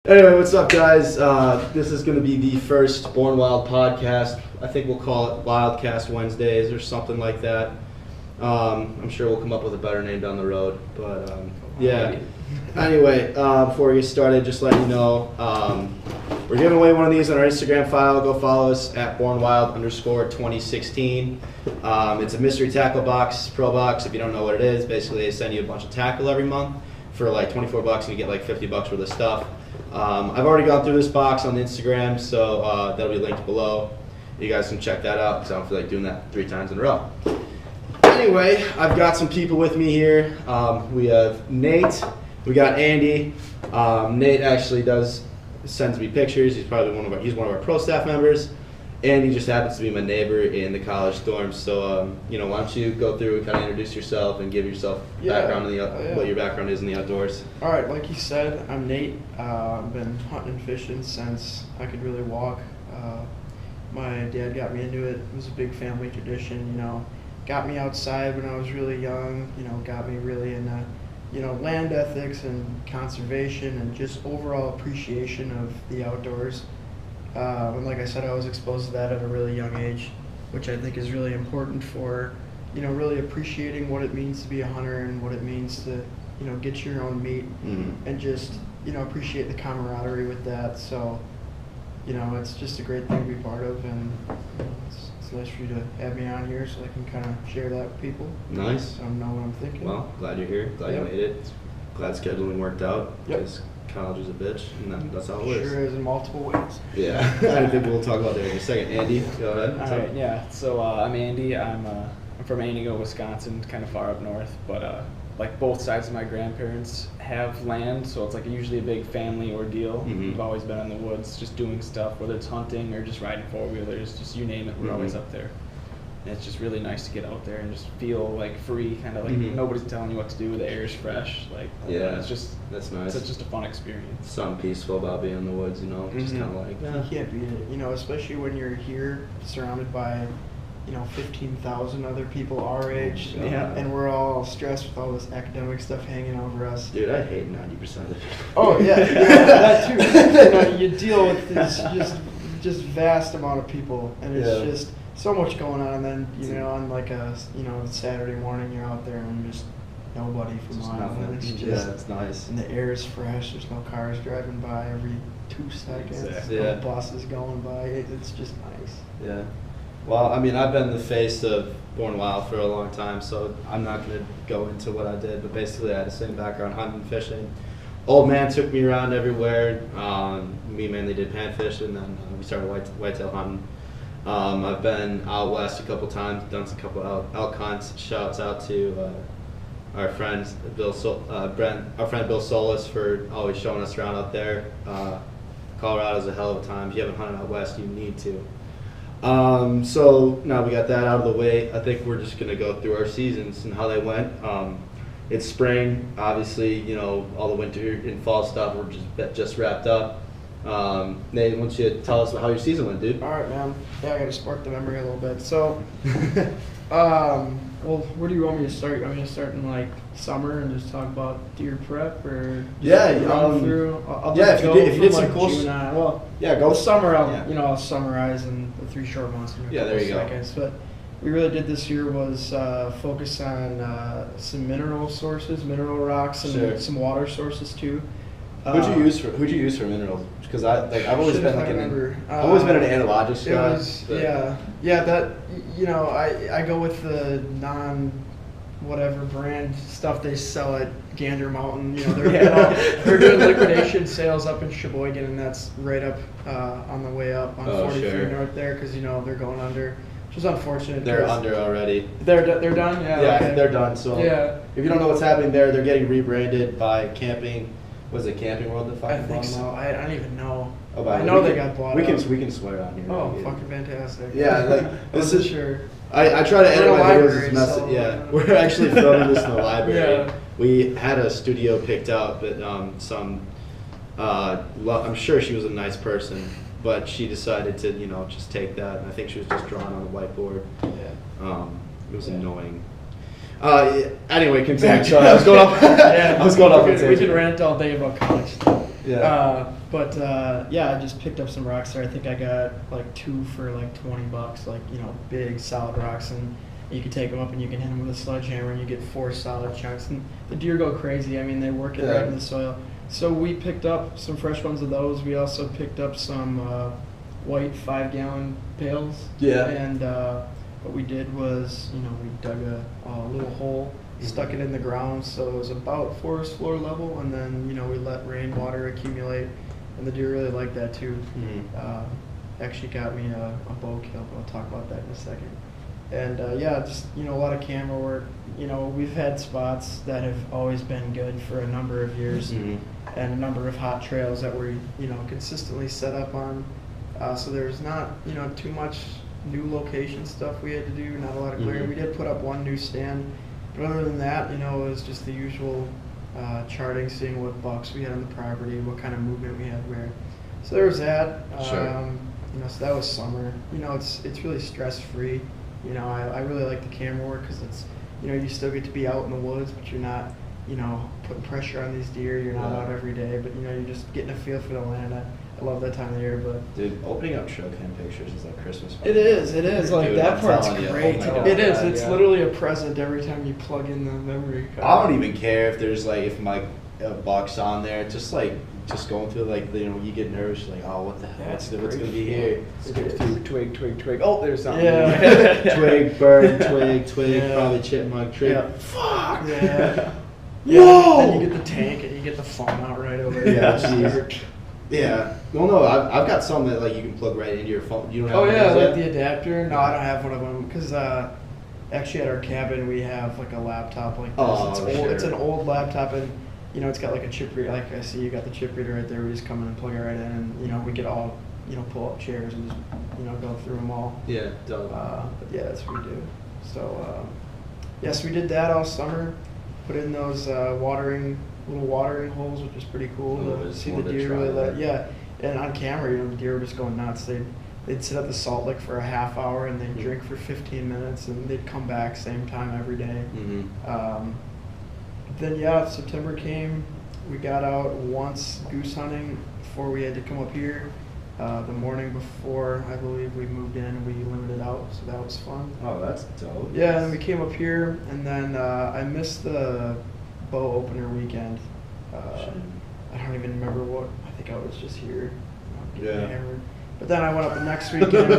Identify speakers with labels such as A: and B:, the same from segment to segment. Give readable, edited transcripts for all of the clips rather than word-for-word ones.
A: Anyway, what's up, guys? This is going to be the first Born Wild podcast. I think we'll call it Wildcast Wednesdays or something like that. I'm sure we'll come up with a better name down the road. But, yeah. Anyway, before we get started, just letting you know, we're giving away one of these on our Instagram file. Go follow us at BornWild_2016. It's a mystery tackle box, pro box. If you don't know what it is, basically they send you a bunch of tackle every month for like $24 and you get like $50 worth of stuff. I've already gone through this box on Instagram, so that'll be linked below. You guys can check that out because I don't feel like doing that 3 times in a row. Anyway, I've got some people with me here. We have Nate. We got Andy. Nate actually sends me pictures. He's probably one of our pro staff members. Andy just happens to be my neighbor in the college dorm. So, why don't you go through and kind of introduce yourself and give yourself background in what your background is in the outdoors.
B: All right, like you said, I'm Nate. I've been hunting and fishing since I could really walk. My dad got me into it. It was a big family tradition, got me outside when I was really young, got me really into, land ethics and conservation and just overall appreciation of the outdoors. And like I said, I was exposed to that at a really young age, which I think is really important for, really appreciating what it means to be a hunter and what it means to, get your own meat and just, appreciate the camaraderie with that. So, it's just a great thing to be part of, and it's nice for you to have me on here so I can kind of share that with people.
A: Nice.
B: So I know what I'm thinking.
A: Well, glad you're here. Glad you made it. Glad scheduling worked out.
B: Yep.
A: College is a bitch, and that's how it works.
B: Sure is in multiple ways.
A: Yeah, I think we'll talk about that in a second. Andy, go ahead.
C: All right, yeah. So I'm Andy. I'm from Antigo, Wisconsin, kind of far up north. But like both sides of my grandparents have land, so it's like usually a big family ordeal. We've always been in the woods, just doing stuff, whether it's hunting or just riding 4-wheelers, just you name it. We're always up there. And it's just really nice to get out there and just feel like free, kind of like nobody's telling you what to do. The air is fresh, it's just
A: that's nice.
C: It's just a fun experience.
A: Something peaceful about being in the woods, just kind of like
B: You can't beat it, especially when you're here surrounded by 15,000 other people our age, and we're all stressed with all this academic stuff hanging over us.
A: Dude, I hate 90% of the people.
B: Oh yeah, that too. You deal with this just vast amount of people, and it's just so much going on. And then on like a Saturday morning, you're out there and just nobody for miles.
A: It's nice.
B: And the air is fresh. There's no cars driving by every 2 seconds.
C: Exactly.
B: No buses going by. It's just nice.
A: Yeah. Well, I've been the face of Born Wild for a long time, so I'm not going to go into what I did, but basically I had the same background, hunting, fishing. Old man took me around everywhere. We mainly did panfish, and then we started whitetail hunting. I've been out west a couple times, done a couple elk hunts. Shouts out to our friend Bill Solis for always showing us around out there. Colorado's a hell of a time. If you haven't hunted out west, you need to. So now we got that out of the way, I think we're just going to go through our seasons and how they went. It's spring, obviously, all the winter and fall stuff we're just wrapped up. Nate, why don't you tell us how your season went, dude?
B: All right, man. Yeah, I got to spark the memory a little bit. So, well, where do you want me to start? You want me to start in like summer and just talk about deer prep, or
A: just
B: run through?
A: If you did some cool
B: go summer. I'll summarize in the 3 short months.
A: There you
B: seconds. But we really did this year was focus on some mineral sources, mineral rocks, and some water sources too.
A: Who'd you use for minerals? Because I've always been like an analogist guy.
B: I go with the whatever brand stuff they sell at Gander Mountain. They're doing liquidation sales up in Sheboygan, and that's right up on the way up on 43 North there, because they're going under. Which is unfortunate.
A: They're under already.
B: They're done.
A: They're done. So if you don't know what's happening there, they're getting rebranded by Camping. Was it Camping World that
B: I think so. I don't even know.
A: I
B: know they got bought
A: we
B: up.
A: can swear on here.
B: Oh, fucking fantastic.
A: Yeah,
B: this is sure.
A: I try to edit my videos as messy.
B: So,
A: we're actually filming this in the library. We had a studio picked out, but I'm sure she was a nice person, but she decided to just take that, and I think she was just drawing on the whiteboard. It was annoying. Anyway, continue. Sorry, I was going off.
B: I was going off. We could rant all day about college stuff.
A: Yeah.
B: Yeah, I just picked up some rocks there. I think I got like 2 for like $20, like, you know, big solid rocks, and you can take them up and you can hit them with a sledgehammer and you get 4 solid chunks. And the deer go crazy. I mean, they work it right in the soil. So we picked up some fresh ones of those. We also picked up some white 5-gallon pails.
A: Yeah.
B: And what we did was, you know, we dug a little hole, stuck it in the ground so it was about forest floor level, and then, you know, we let rainwater accumulate, and the deer really liked that too. Actually got me a bow kill, but I'll talk about that in a second. And yeah, just, you know, a lot of camera work. You know, we've had spots that have always been good for a number of years, and a number of hot trails that we're, you know, consistently set up on. So there's not, you know, too much new location stuff we had to do, not a lot of clearing. We did put up one new stand, but other than that, you know, it was just the usual charting, seeing what bucks we had on the property, what kind of movement we had where. So there was that. You know, so that was summer. You know, it's really stress-free. You know, I really like the camera work because it's, you know, you still get to be out in the woods, but you're not, you know, putting pressure on these deer. You're not out every day, but, you know, you're just getting a feel for the land. I love that time of year, but
A: dude, opening up trail cam pictures is like Christmas.
B: It is. Like,
A: dude,
B: that
A: I'm
B: part's
A: telling you,
B: great.
A: oh my God.
B: It is. It's literally a present every time you plug in the memory card.
A: I don't even care if there's like, if my buck's on there, just going through, like, you know, you get nervous, like, oh, what the hell, what's gonna be here?
C: Skip through twig. Oh, there's something.
B: Yeah.
A: Twig, bird, twig,
B: Yeah.
A: probably chipmunk, tree.
B: Yeah.
A: Fuck!
B: Yeah.
A: Whoa!
B: And you get the tank and you get the phone out right over there.
A: Yeah, jeez. Yeah. Well, no, I've got some that, like, you can plug right into your phone. You don't have
B: Oh
A: one
B: yeah,
A: of
B: like
A: those
B: the
A: yet?
B: adapter. No, I don't have one of them because actually at our cabin we have like a laptop like this.
A: Oh,
B: It's old.
A: sure.
B: It's an old laptop, and you know it's got like a chip reader. Like I see you got the chip reader right there. We just come in and plug it right in, and, you know, we could all, you know, pull up chairs and just, you know, go through them all.
A: Yeah, dope.
B: But yeah, that's what we do. So yes, we did that all summer. Put in those little watering holes, which is pretty cool
A: Oh,
B: to
A: it's
B: see the
A: fun to
B: deer
A: try
B: really
A: that.
B: yeah. And on camera, you know, the deer were just going nuts. They'd sit at the salt lick for a half hour and they'd drink for 15 minutes and they'd come back same time every day. Then yeah, September came. We got out once goose hunting before we had to come up here. The morning before, I believe, we moved in, we limited out, so that was fun.
A: Oh, that's dope.
B: Yeah, and we came up here, and then I missed the bow opener weekend. I don't even remember what. I think I was just here, getting hammered. But then I went up the next weekend.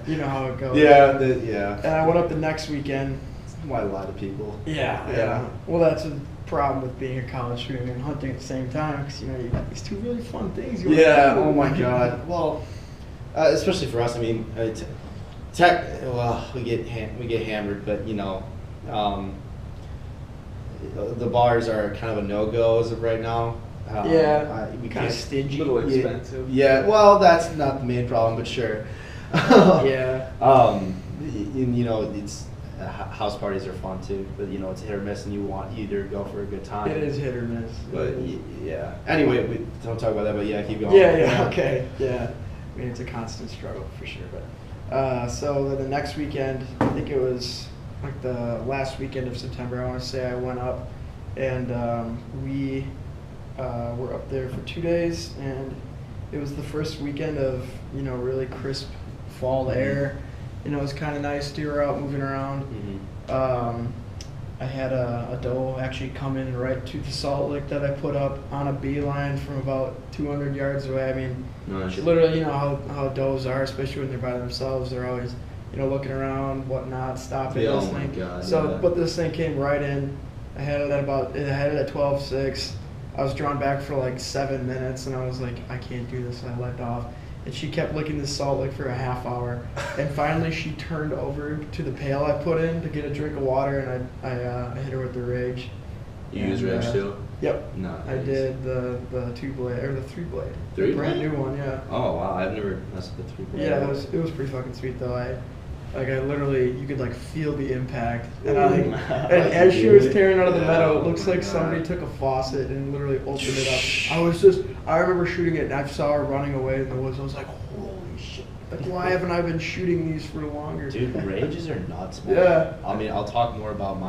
B: You know how it goes.
A: Yeah,
B: And I went up the next weekend.
A: Why a lot of people.
B: Yeah. Well, that's a problem with being a college student and hunting at the same time, because, you know, you got these two really fun things. You wanna do.
A: Oh my God. Well, especially for us. I mean, we get hammered, but, you know, the bars are kind of a no-go as of right now.
B: kind
A: We
B: of
A: can't.
B: stingy.
C: A little expensive.
A: Yeah. Well, that's not the main problem, but sure.
B: Yeah.
A: You know, it's house parties are fun too, but, you know, it's hit or miss, and you want either go for a good time.
B: It is hit or miss.
A: But yeah. Anyway, we don't talk about that. But yeah, keep going.
B: Yeah. Okay. Yeah. I mean, it's a constant struggle for sure. But so the next weekend, I think it was like the last weekend of September. I want to say I went up, and we were up there for 2 days, and it was the first weekend of, you know, really crisp fall air. You know, it was kind of nice. Deer were out moving around. I had a doe actually come in right to the salt lick that I put up on a beeline from about 200 yards away. I mean,
A: Nice.
B: she literally, you know how does are, especially when they're by themselves. They're always, you know, looking around, whatnot, stopping,
A: Yeah, oh
B: listening.
A: my God,
B: So,
A: yeah.
B: but this thing came right in. I had it at 12:06. I was drawn back for like 7 minutes, and I was like, I can't do this. And I let off. And she kept licking the salt lick for a half hour. And finally she turned over to the pail I put in to get a drink of water, and I hit her with the rage.
A: You use
B: And,
A: Rage too?
B: Yep.
A: No.
B: I did the 2-blade, or the 3-blade.
A: Three
B: Brand
A: blade?
B: new one, yeah.
A: Oh wow, I've never messed with the 3-blade.
B: Yeah, it was pretty fucking sweet though. I literally, you could like feel the impact. And
A: Ooh.
B: and as she was tearing out of the
A: Yeah,
B: meadow, it
A: oh
B: looks
A: my
B: like somebody
A: God.
B: took a faucet and literally opened it up. I remember shooting it, and I saw her running away in the woods. I was like, holy shit. Like, why haven't I been shooting these for longer?
A: Dude, rages are nuts, man.
B: Yeah.
A: I mean, I'll talk more about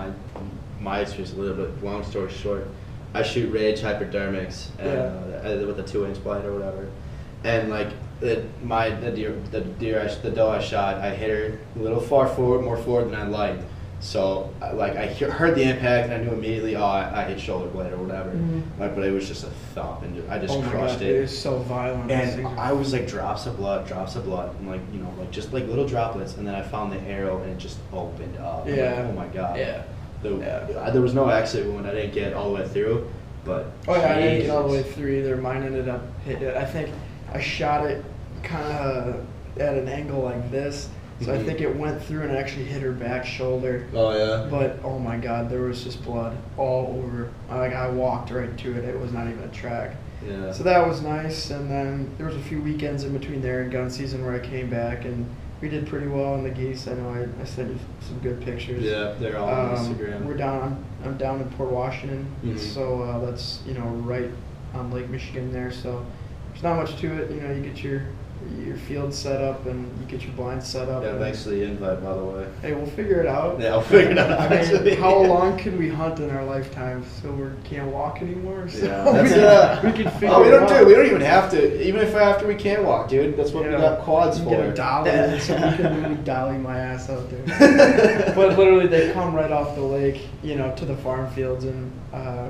A: my experience a little bit. Long story short, I shoot rage hypodermics with a 2-inch blade or whatever, and like the doe I shot, I hit her a little more forward than I liked. So I heard the impact and I knew immediately, I hit shoulder blade or whatever. Like, but it was just a thump and I just crushed it.
B: It was so violent.
A: And I was like drops of blood, and like just like little droplets. And then I found the arrow and it just opened up. I'm like, oh my god.
B: Yeah.
A: There was no exit wound. I didn't get all the way through, but
B: I didn't get all the way through either. Mine ended up hitting it. I think I shot it kind of at an angle like this. So I think it went through and actually hit her back shoulder.
A: Oh yeah.
B: But oh my god, there was just blood all over. Like I walked right to it. It was not even a track.
A: Yeah.
B: So that was nice. And then there was a few weekends in between there and gun season where I came back and we did pretty well in the geese. I know I sent you some good pictures.
A: Yeah, they're all on Instagram.
B: We're down. I'm down in Port Washington. So that's right on Lake Michigan there. So there's not much to it. You get your field set up and you get your blinds set up.
A: Yeah, thanks for the invite, by the way.
B: Hey, we'll figure it out.
A: Yeah, I'll figure it out.
B: I mean, how long can we hunt in our lifetime so we can't walk anymore? So
A: Yeah,
B: we can figure
A: we
B: it out.
A: We don't even have to. Even if after we can't walk, dude. That's what we got quads for.
B: Get a dolly so we can really dolly my ass out there. But literally, they come right off the lake, to the farm fields, and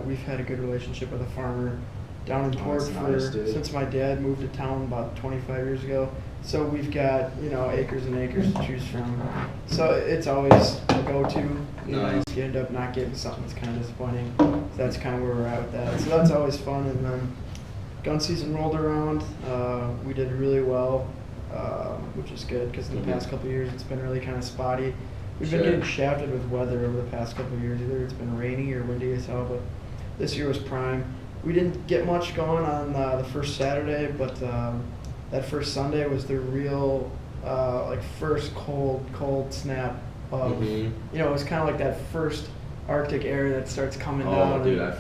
B: we've had a good relationship with a farmer down in Port since my dad moved to town about 25 years ago. So we've got, acres and acres to choose from. So it's always a go-to.
A: Nice.
B: You end up not getting something that's kind of disappointing. So that's kind of where we're at with that. So that's always fun. And then gun season rolled around. We did really well, which is good because in the past couple of years it's been really kind of spotty. We've been getting shafted with weather over the past couple of years. Either it's been rainy or windy as hell, but this year was prime. We didn't get much going on the first Saturday, but that first Sunday was the real first cold snap of it was kind of like that first Arctic air that starts coming down.
A: Dude,
B: that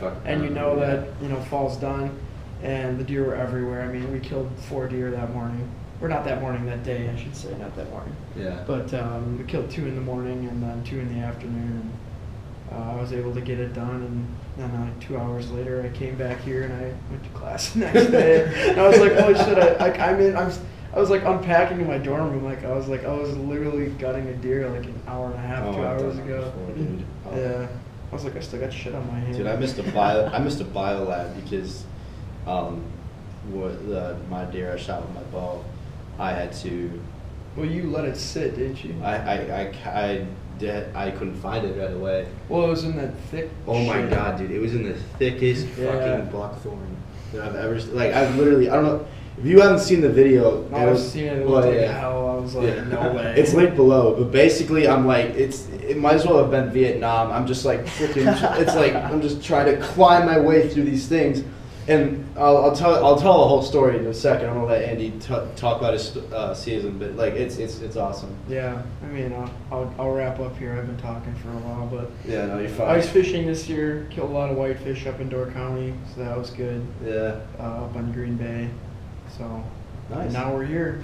B: fall's done, and the deer were everywhere. I mean, we killed 4 deer that morning, or not that morning, that day I should say, not that morning.
A: Yeah.
B: But we killed 2 in the morning and then 2 in the afternoon. I was able to get it done, and then 2 hours later, I came back here and I went to class the next day. And I was like, holy shit! I was like unpacking in my dorm room. I was literally gutting a deer like an hour and a half, 2 hours ago. Yeah, I was like, I still got shit on my hands.
A: Dude, I missed a bio lab because, my deer I shot with my bow, I had to.
B: Well, you let it sit, didn't you?
A: I couldn't find it right away.
B: Well, it was in that thick.
A: Oh my god, dude! It was in the thickest fucking buckthorn that I've ever. I've literally. I don't know if you haven't seen the video.
B: I've seen it. It looked like hell. I was like, no way.
A: It's linked below, but basically, I'm like, it might as well have been Vietnam. I'm just like freaking. It's like I'm just trying to climb my way through these things. And I'll tell the whole story in a second. I'm gonna let Andy talk about his season, but it's awesome.
B: Yeah, I mean I'll wrap up here. I've been talking for a while, but
A: yeah, no, you're fine.
B: Ice fishing this year, killed a lot of whitefish up in Door County, so that was good.
A: Yeah.
B: Up on Green Bay, so
A: nice.
B: Now we're here.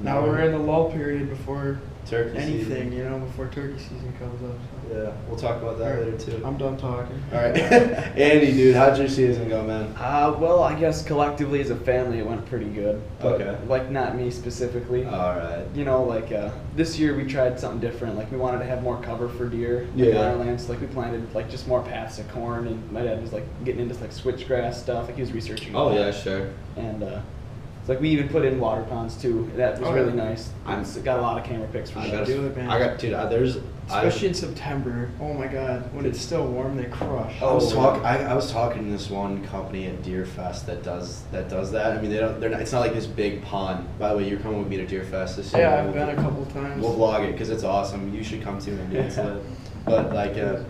B: Now we're in the lull period before
A: turkey
B: anything,
A: season.
B: Before turkey season comes up. So.
A: Yeah, we'll talk about that later too.
B: I'm done talking.
A: All right, Andy, dude, how'd your season go, man?
C: Well, I guess collectively as a family it went pretty good. But,
A: okay.
C: Not me specifically.
A: All right.
C: This year we tried something different. We wanted to have more cover for deer on our lands. We planted just more paths of corn, and my dad was getting into switchgrass stuff. He was researching.
A: Oh yeah, sure.
C: And we even put in water ponds too. That was really nice. Got a lot of camera pics for sure.
B: Do it, man. Especially in September. Oh my God, when it's still warm, they crush.
A: I was talking to this one company at Deer Fest that does that. I mean, it's not like this big pond. By the way, you're coming with me to Deer Fest this year.
B: Yeah, I've been a couple times.
A: We'll vlog it because it's awesome. You should come too, Andy. It's lit. But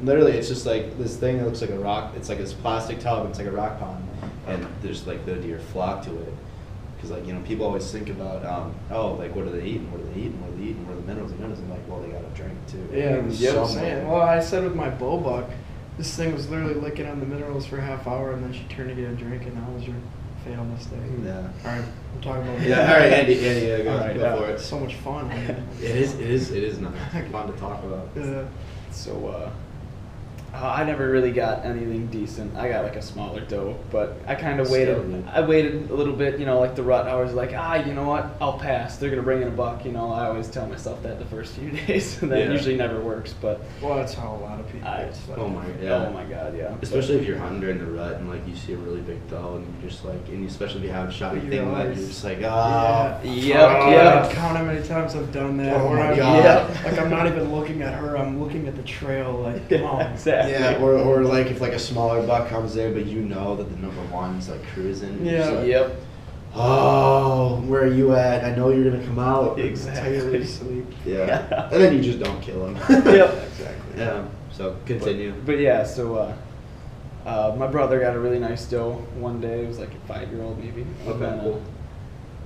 A: literally, it's just this thing that looks like a rock. It's like this plastic tub. It's like a rock pond, and there's the deer flock to it. Because people always think about what are they eating? What are they eating? What are they eating? What are the minerals? And I'm like, well, they got to drink too.
B: Yeah, I'm saying. Well, I said with my bull buck, this thing was literally licking on the minerals for a half hour, and then she turned to get a drink, and that was your fatal mistake.
A: Yeah.
B: All right, we're talking about.
A: Yeah. All right, Andy, go for it.
B: It's so much fun.
A: It is nice. Fun to talk about.
B: Yeah.
C: So I never really got anything decent. I got like a smaller doe, but I kind of
A: Still,
C: waited.
A: man.
C: I waited a little bit, like the rut. I was like, you know what? I'll pass. They're gonna bring in a buck. I always tell myself that the first few days, and that
A: Yeah.
C: usually never works. But
B: Well, that's how a lot of people
C: I-
B: get selected.
C: oh my god, yeah.
A: Especially if you're hunting during the rut and like you see a really big doe and you're just like, and especially if you haven't shot
B: But
A: anything
B: you're
A: yet,
B: always-
A: you're just like,
B: Yeah.
C: Yep.
B: Count how many times I've done that.
A: Oh
B: where
A: my
B: I'm,
A: God.
B: Like I'm not even looking at her. I'm looking at the trail. Like, come on.
C: Exactly.
A: Yeah, or like if like a smaller buck comes in, but you know that the number one's like cruising. you're just
B: Yeah.
A: like,
C: Yep.
A: Oh, where are you at? I know you're gonna come out.
C: Exactly.
B: Tell you to sleep.
A: Yeah. And then you just don't kill him.
C: Yep.
B: Exactly.
A: Yeah. So continue.
C: But yeah, so my brother got a really nice doe one day. It was like a 5-year-old maybe. And
A: Okay,
C: then,
A: cool.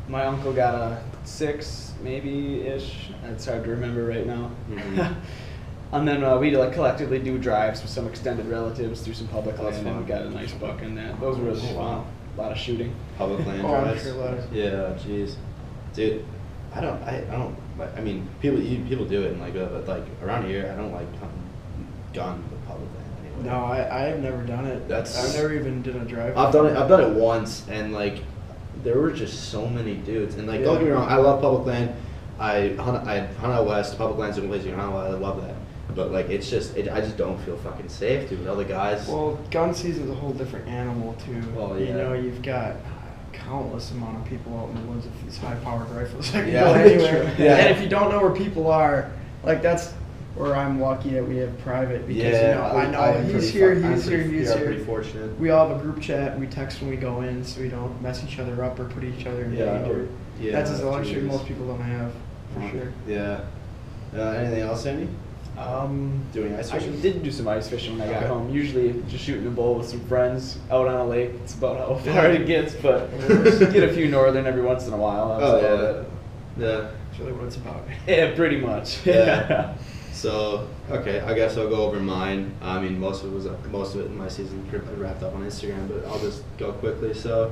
C: my uncle got a 6 maybe-ish. It's hard to remember right now.
A: Mhm.
C: And then we'd like collectively do drives with some extended relatives through some public
A: That's
C: land, and we
A: fun.
C: got a nice buck in that. Those were really
A: Oh,
C: fun.
A: wow.
C: A lot of shooting.
A: Public land
B: Oh, I'm
A: drives.
B: sure a lot of-
A: Yeah, jeez, dude. I don't. I mean, people do it and like, but like around here, I don't like hunting gun with public land anyway.
B: No, I have never done it.
A: That's-
B: I've never even done a drive.
A: I've done it once, and like there were just so many dudes. And like, don't get me wrong, I love public land. I hunt out west. Public land's the only place you can hunt out. I love that. But like, it's just, I just don't feel fucking safe, dude. With other guys.
B: Well, gun season's a whole different animal too.
A: Well,
B: You
A: yeah.
B: know, you've got countless amount of people out in the woods with these high-powered rifles that can
A: Yeah,
B: go anywhere.
A: true. Yeah.
B: And if you don't know where people are, like that's where I'm lucky that we have private because I know
A: I'm
B: he's
A: pretty
B: here,
A: fu- I'm
B: he's here,
A: pretty-
B: he's
A: yeah,
B: here.
A: pretty fortunate.
B: We all have a group chat and we text when we go in so we don't mess each other up or put each other in danger.
A: Yeah,
B: That's a luxury
A: jeez.
B: most people don't have, for sure.
A: Yeah. Anything else, Andy? Doing ice
C: I
A: fishing?
C: did do some ice fishing when I got
A: Okay.
C: home. Usually just shooting a bowl with some friends out on a lake. It's about how far it gets, but get a few northern every once in a while. That's
A: Oh
C: about
A: yeah.
C: it.
A: Yeah.
B: That's really what it's about.
C: Yeah, pretty much.
A: Yeah. So okay, I guess I'll go over mine. I mean, most of it in my season pretty much wrapped up on Instagram, but I'll just go quickly. So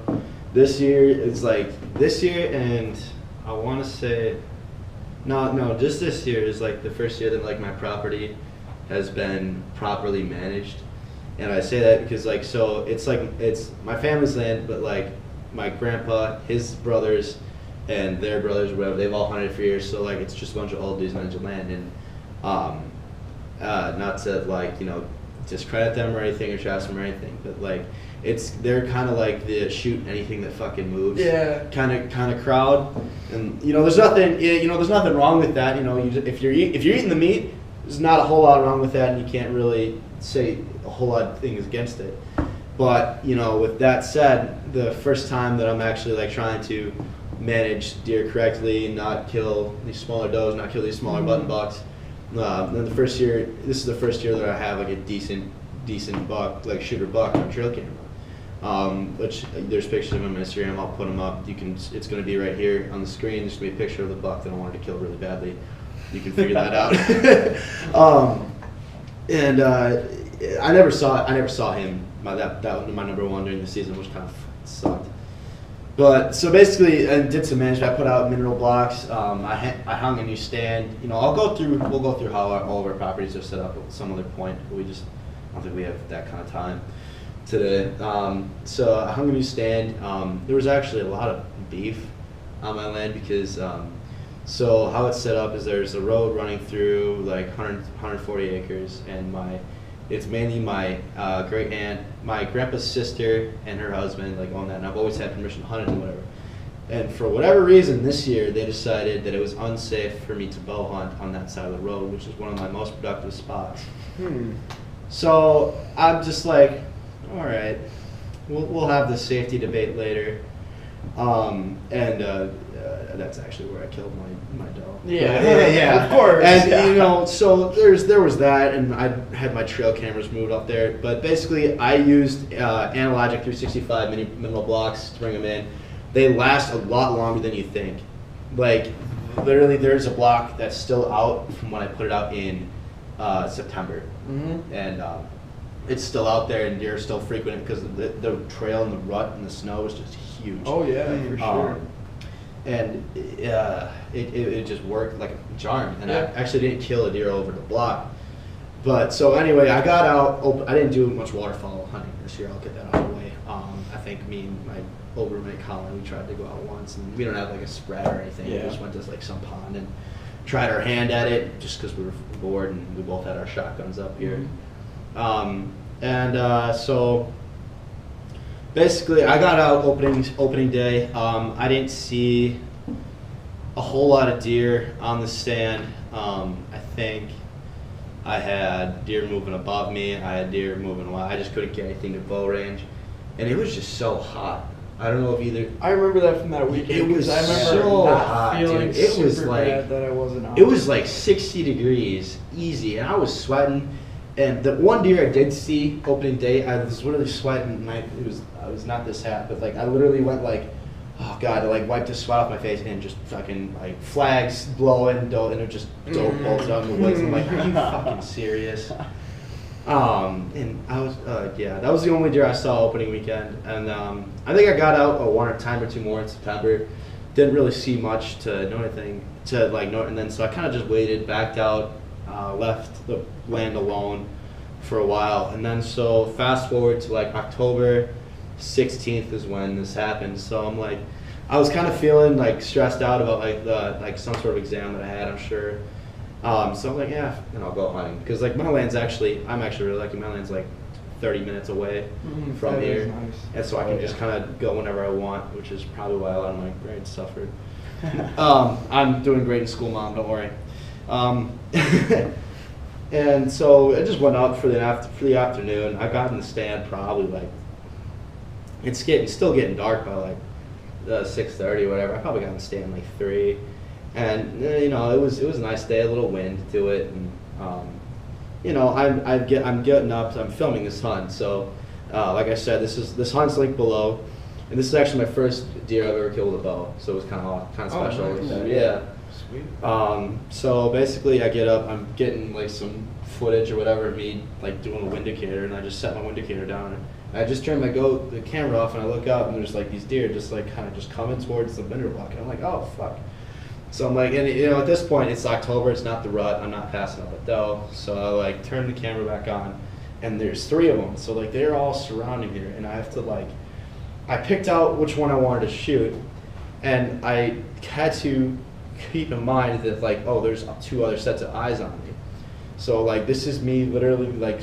A: this year, and I want to say, no, just this year is like the first year that like my property has been properly managed, and I say that because like so it's my family's land, but like my grandpa, his brothers, and their brothers, or whatever, they've all hunted for years. So like it's just a bunch of old dudes managing land, and not to like discredit them or anything or trash them or anything, but like they're kind of like the shoot anything that fucking moves kind of crowd, and there's nothing wrong with that. If you're eating the meat, there's not a whole lot wrong with that, and you can't really say a whole lot of things against it. But with that said, the first time that I'm actually like trying to manage deer correctly, not kill these smaller does, not kill these smaller button bucks. Then this is the first year that I have like a decent buck, like shooter buck on trail camera. Which there's pictures of him on Instagram. I'll put them up. It's going to be right here on the screen. There's going to be a picture of the buck that I wanted to kill really badly. You can figure that out. I never saw him. That was my number one during the season, which kind of sucked. But so basically, I did some management. I put out mineral blocks. I hung a new stand. We'll go through how all of our properties are set up at some other point. But I don't think we have that kind of time today. So I hung a new stand. There was actually a lot of beef on my land because so how it's set up is there's a road running through like 140 acres, and it's mainly my great aunt, my grandpa's sister, and her husband like own that, and I've always had permission to hunt it and whatever. And for whatever reason, this year they decided that it was unsafe for me to bow hunt on that side of the road, which is one of my most productive spots. So I'm just like, all right, we'll have the safety debate later. That's actually where I killed my doe.
B: Yeah, of course.
A: And so there was that, and I had my trail cameras moved up there. But basically, I used analogic 365 minimal blocks to bring them in. They last a lot longer than you think. Like literally, there's a block that's still out from when I put it out in September, and it's still out there, and deer are still frequent because the trail and the rut and the snow is just huge.
B: Oh yeah, for sure.
A: And it just worked like a charm. And I
B: Yeah.
A: actually didn't kill a deer over the block. But so anyway, I got out. I didn't do much waterfowl hunting this year. I'll get that out of the way. I think me and my old roommate Colin, we tried to go out once, and we don't have like a spread or anything.
C: Yeah.
A: We just went to like some pond and tried our hand at it just because we were bored, and we both had our shotguns up here. So basically, I got out opening day. I didn't see a whole lot of deer on the stand. I think I had deer moving above me. I had deer moving away. I just couldn't get anything to bow range, and it was just so hot. I don't know if either.
B: I remember that from that weekend.
A: It was
B: I remember
A: so
B: not
A: hot,
B: feeling
A: dude. It was
B: super
A: like
B: bad that I wasn't out.
A: it was like 60 degrees easy, and I was sweating. And the one deer I did see opening day, I was literally sweating. And I was not this hot, but like I literally went like, oh god, I like wiped the sweat off my face and just fucking like flags blowing, and it just bolts out in the woods. I'm like, are you fucking serious? And I was, that was the only deer I saw opening weekend, and I think I got out one or time or two more in September. Didn't really see much to know anything to like know, and then so I kind of just waited, backed out, left the land alone for a while, and then so fast forward to like October 16th is when this happened. So I'm like, I was kind of feeling like stressed out about like some sort of exam that I had, I'm sure. So I'm like, yeah, then I'll go hunting, because like I'm actually really lucky. My land's like 30 minutes away from
B: that
A: here,
B: is nice.
A: and so I can just kind of go whenever I want, which is probably why a lot of my grades suffered. I'm doing great in school, Mom. Don't worry. And so I just went out for the afternoon. I got in the stand probably like it's still getting dark by like 6:30 or whatever. I probably got in the stand like 3. And it was a nice day, a little wind to it, and I'm getting up. I'm filming this hunt, so like I said, this hunt's linked below, and this is actually my first deer I've ever killed with a bow, so it was kind of special.
B: Nice.
A: Yeah.
B: Sweet.
A: So basically, I get up. I'm getting like some footage or whatever of me like doing a wind indicator, and I just set my wind indicator down. And I just turn the camera off, and I look up, and there's like these deer just like kind of just coming towards the window block, and I'm like, oh fuck. So I'm like, and at this point it's October, it's not the rut, I'm not passing up a doe. So I like turn the camera back on, and there's 3 of them. So like they're all surrounding here, and I have to I picked out which one I wanted to shoot, and I had to keep in mind that like, oh, there's 2 other sets of eyes on me. So like this is me literally like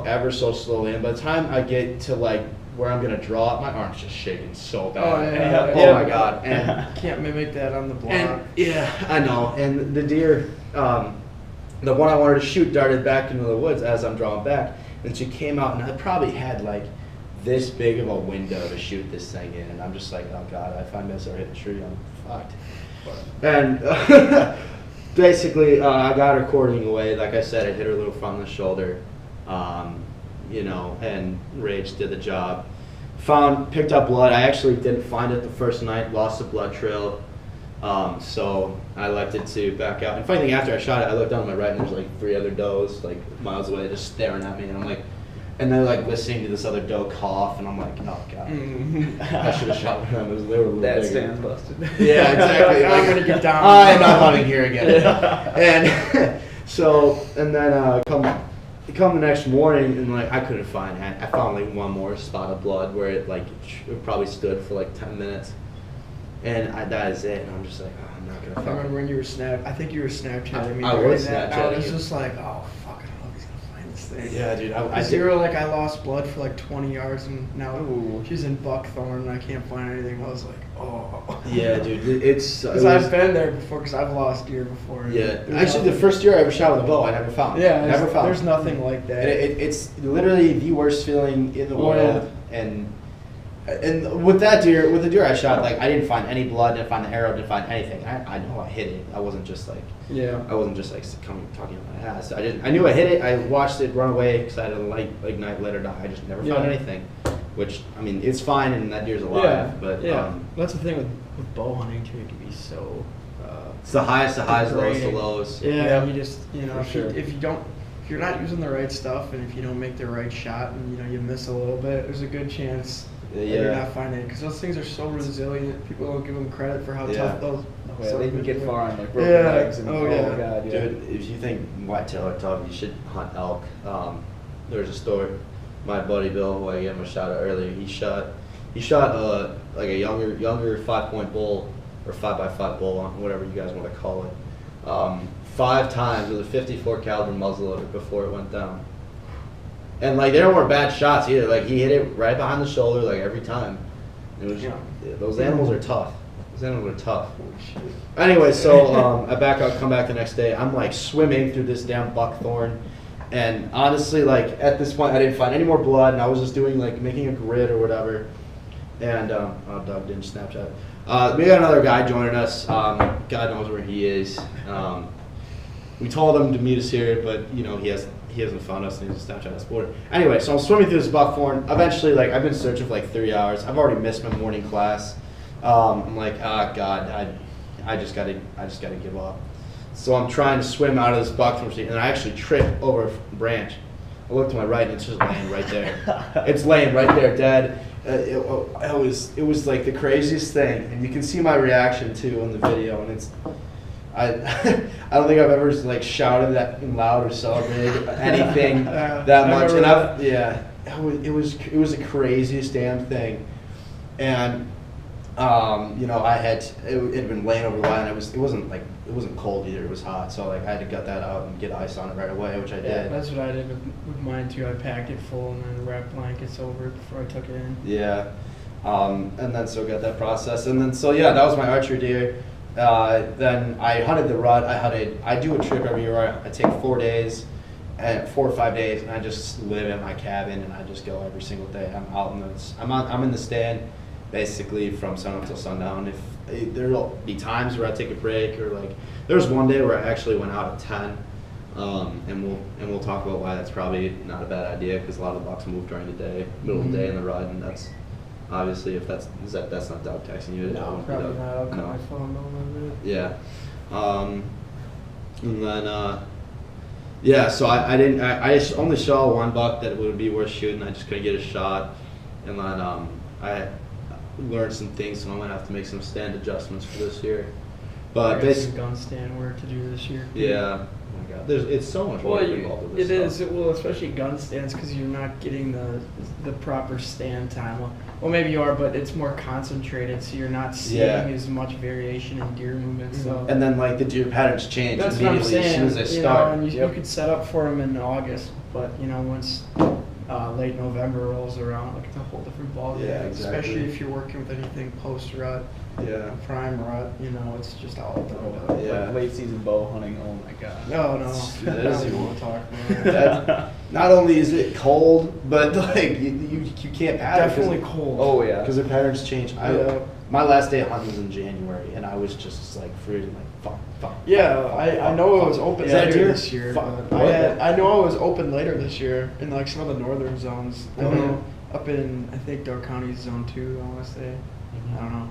A: ever so slowly, and by the time I get to like where I'm gonna draw it, my arm's just shaking so bad. Oh my god! And
B: can't mimic that on the block.
A: And yeah, I know. And the deer, the one I wanted to shoot, darted back into the woods as I'm drawing back, and she came out, and I probably had like this big of a window to shoot this thing in, and I'm just like, oh god, if I miss or hit the tree, I'm fucked. And basically, I got her quartering away. Like I said, I hit her a little front on the shoulder. And Rage did the job. Picked up blood. I actually didn't find it the first night, lost the blood trail. So I elected to back out. And funny thing, after I shot it, I looked down on my right, and there's like 3 other does like miles away just staring at me, and I'm like, and they're like listening to this other doe cough, and I'm like, oh god, I should have shot them. They were a little
C: that
A: bigger.
C: stand's busted.
A: Yeah, exactly.
B: I'm gonna get down.
A: I'm not hunting here again. And so, and then come the next morning, and like I couldn't find it. I found like one more spot of blood where it probably stood for like 10 minutes, and that is it. And I'm just like, oh, I'm not gonna.
B: I remember when you were I think you were Snapchatting me.
A: I was
B: that.
A: Snapchatting
B: I was
A: you.
B: just like, oh fuck, I don't know if he's gonna find this thing.
A: Yeah, dude.
B: I lost blood for like 20 yards, and now she's in buckthorn, and I can't find anything. I was like, oh.
A: Yeah, dude.
B: Because I've been there before, because I've lost deer before.
A: Yeah. Actually, the first deer I ever shot with a bow, I never found.
B: Yeah,
A: never found.
B: There's nothing like that.
A: It's literally the worst feeling in the world. And with the deer I shot, like I didn't find any blood, didn't find the arrow, didn't find anything. I know I hit it. I wasn't just like talking about my ass. I knew I hit it. I watched it run away because I had a ignite, let her die. I just never found anything. Which, I mean, it's fine, and that deer's alive.
B: Yeah,
A: but
B: that's the thing with bow hunting too. It can be so.
A: It's the highest to highs, lowest to
B: degrading.
A: lows.
B: Yeah, you just if you're not using the right stuff, and if you don't make the right shot, and you miss a little bit, there's a good chance that you're not finding, because those things are so resilient. People don't give them credit for how tough those.
C: Yeah, they can get far on like broken
B: Yeah.
C: legs and
B: Oh, yeah.
C: God, yeah.
A: Dude, if you think whitetail are tough, you should hunt elk. There's a story. My buddy Bill, who I gave him a shout out earlier, he shot like a younger 5-point bull or 5x5 bull, whatever you guys want to call it, 5 times with a 54 caliber muzzleloader before it went down. And like they weren't bad shots either. Like he hit it right behind the shoulder like every time. It was those animals are tough. Those animals are tough. Anyway, so I come back the next day. I'm like swimming through this damn buckthorn, and honestly, like at this point, I didn't find any more blood, and I was just doing like making a grid or whatever. And oh, Doug didn't Snapchat. We got another guy joining us. God knows where he is. We told him to meet us here, but you know he hasn't found us, and he's a Snapchat us. Anyway, so I'm swimming through this buckthorn. Eventually, like I've been searching for like 3 hours. I've already missed my morning class. I'm like, oh God, I just gotta give up. So I'm trying to swim out of this buckthorn, and I actually trip over a branch. I look to my right, and it's just laying right there. It's laying right there, dead. It was like the craziest thing, and you can see my reaction too in the video, and it's. I don't think I've ever like shouted that loud or celebrated anything that much, and it was the craziest damn thing, and you know it had been laying over a while, and it wasn't cold either, it was hot, so like I had to gut that out and get ice on it right away, which I did.
B: Yeah, that's what I did with mine too. I packed it full and then wrapped blankets over it before I took it in.
A: Yeah, and then so got that process, and then so yeah, that was my archery deer. Then I hunted the rut. I do a trip every year. I take 4 days, 4 or 5 days, and I just live in my cabin, and I just go every single day. I'm out in I'm in the stand, basically from sun up till sundown. If there'll be times where I take a break, or like there was one day where I actually went out at 10, and we'll talk about why that's probably not a bad idea, because a lot of the bucks move during the day, middle of the day in the rut, and that's. Obviously, if that's not Doug texting you.
B: No, probably not. I'll cut my phone a little bit.
A: Yeah, and then yeah. So I just only saw one buck that would be worth shooting. I just couldn't get a shot, and then I learned some things, so I'm gonna have to make some stand adjustments for this year. But
B: basically, gun stand work to do this year.
A: Yeah. Oh my God, it's so much work involved with this stuff.
B: Well, especially gun stands, because you're not getting the proper stand time. Well, maybe you are, but it's more concentrated, so you're not seeing as much variation in deer movement. So.
A: And then like the deer patterns change
B: That's what I'm
A: immediately
B: saying.
A: as soon as they start.
B: And you could set up for them in August, but you know once late November rolls around, like it's a whole different ballgame.
A: Yeah, exactly.
B: Especially if you're working with anything post rut.
A: Yeah.
B: Prime rut, you know, it's just all done.
A: Yeah.
C: Like late season bow hunting. Oh my God.
B: No.
A: That is
B: I don't want to talk about
A: that. Not only is it cold, but like you can't pattern.
B: Definitely cold.
C: Oh yeah.
A: Because the patterns change. My last day of hunting was in January, and I was just like freezing, like fuck.
B: Yeah, I know it was open later this year.
A: Fuck.
B: But I know it was open later this year in like some of the northern zones. I know up in I think Door County's zone 2. I want to say. I don't know.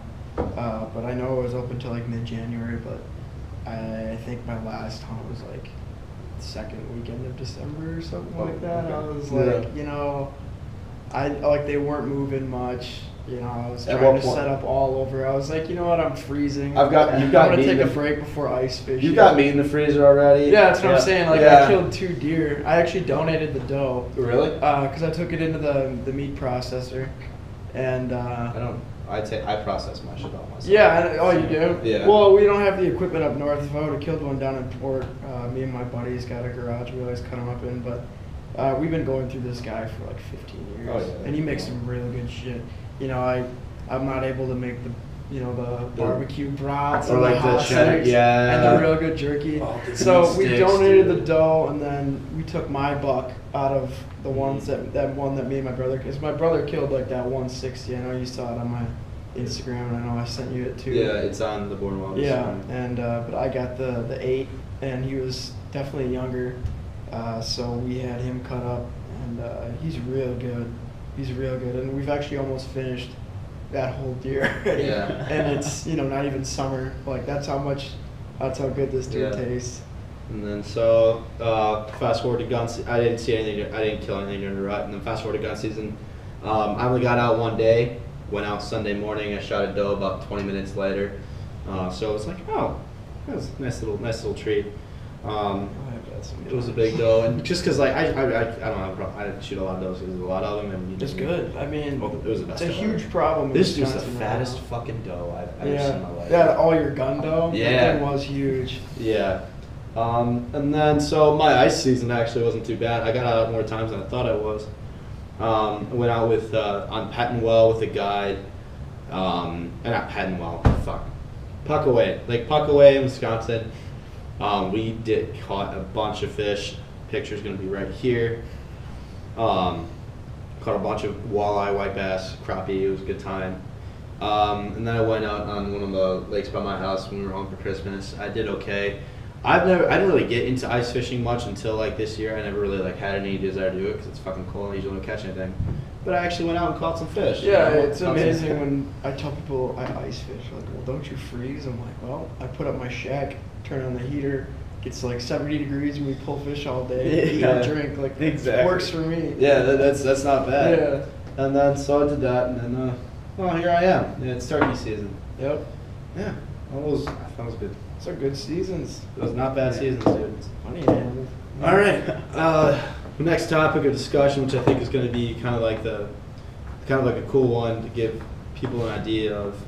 B: But I know it was open till like mid-January, but I think my last hunt was like the second weekend of December or something like that.
A: Okay.
B: I was like, you know, they weren't moving much. You know, I was trying to set up all over. I was like, you know what, I'm freezing.
A: I'm
B: gonna take a break before ice fishing.
A: You got me in the freezer already.
B: Yeah, that's what I'm saying. Like I killed 2 deer. I actually donated the doe.
A: Really?
B: Because I took it into the meat processor, and
A: I process my shit all myself.
B: Yeah, you do?
A: Yeah.
B: Well, we don't have the equipment up north. If I would have killed one down in Port, me and my buddies got a garage we always cut them up in, but we've been going through this guy for like 15 years.
A: Oh, yeah.
B: And he makes some really good shit. You know, I'm not able to make the barbecue brats
A: or
B: and
A: like
B: the hot
A: cheddar,
B: steaks and the real good jerky.
A: Oh,
B: so we
A: sticks,
B: donated
A: dude.
B: the doe, and then we took my buck out of the ones that one that me and my brother, because my brother killed like that 160. I know you saw it on my Instagram, and I know I sent you it too.
A: Yeah, it's on the Born Wild.
B: Yeah, and but I got the 8, and he was definitely younger, so we had him cut up, and he's real good. He's real good, and we've actually almost finished that whole deer already.
A: Yeah.
B: And it's not even summer. Like that's how good this deer tastes.
A: And then so fast forward to gun season. I didn't kill anything during the rut. And then fast forward to gun season. I only got out one day. Went out Sunday morning. I shot a doe about 20 minutes later. So it was like, oh, that was a nice little treat. It was a big doe, and just because like I don't have a problem. I didn't shoot a lot of does because there's a lot of them, and
B: It's good. I mean,
A: it was the best.
B: it's a
A: doe ever.
B: huge problem. in
A: This was the
B: Wisconsin right
A: fattest
B: now.
A: fucking doe I've ever seen in my life.
B: Yeah, all your gun doe.
A: Yeah.
B: That thing was huge.
A: Yeah. And then so my ice season actually wasn't too bad. I got out more times than I thought I was. I went out with on Pettenwell with a guide. Not Pettenwell, fuck. Puckaway, Lake Puckaway in Wisconsin. We caught a bunch of fish. Picture's gonna be right here. Caught a bunch of walleye, white bass, crappie. It was a good time. And then I went out on one of the lakes by my house when we were home for Christmas. I did okay. I didn't really get into ice fishing much until like this year. I never really like had any desire to do it because it's fucking cold and I usually don't catch anything. But I actually went out and caught some fish.
B: Yeah,
A: you know?
B: it's amazing when I tell people I ice fish. Like, well, don't you freeze? I'm like, well, I put up my shack, turn on the heater. It's like 70 degrees and we pull fish all day, eat and drink. Like,
C: Exactly.
B: it works for me.
A: Yeah, that's not bad.
B: Yeah.
A: And then so I did that, and then well, here I am. Yeah, it's turkey season.
B: Yep.
A: Yeah, that was good.
B: Those are good seasons.
A: It was not bad seasons, dude.
B: Funny, man.
A: All right. Next topic of discussion, which I think is going to be kind of like a cool one to give people an idea of.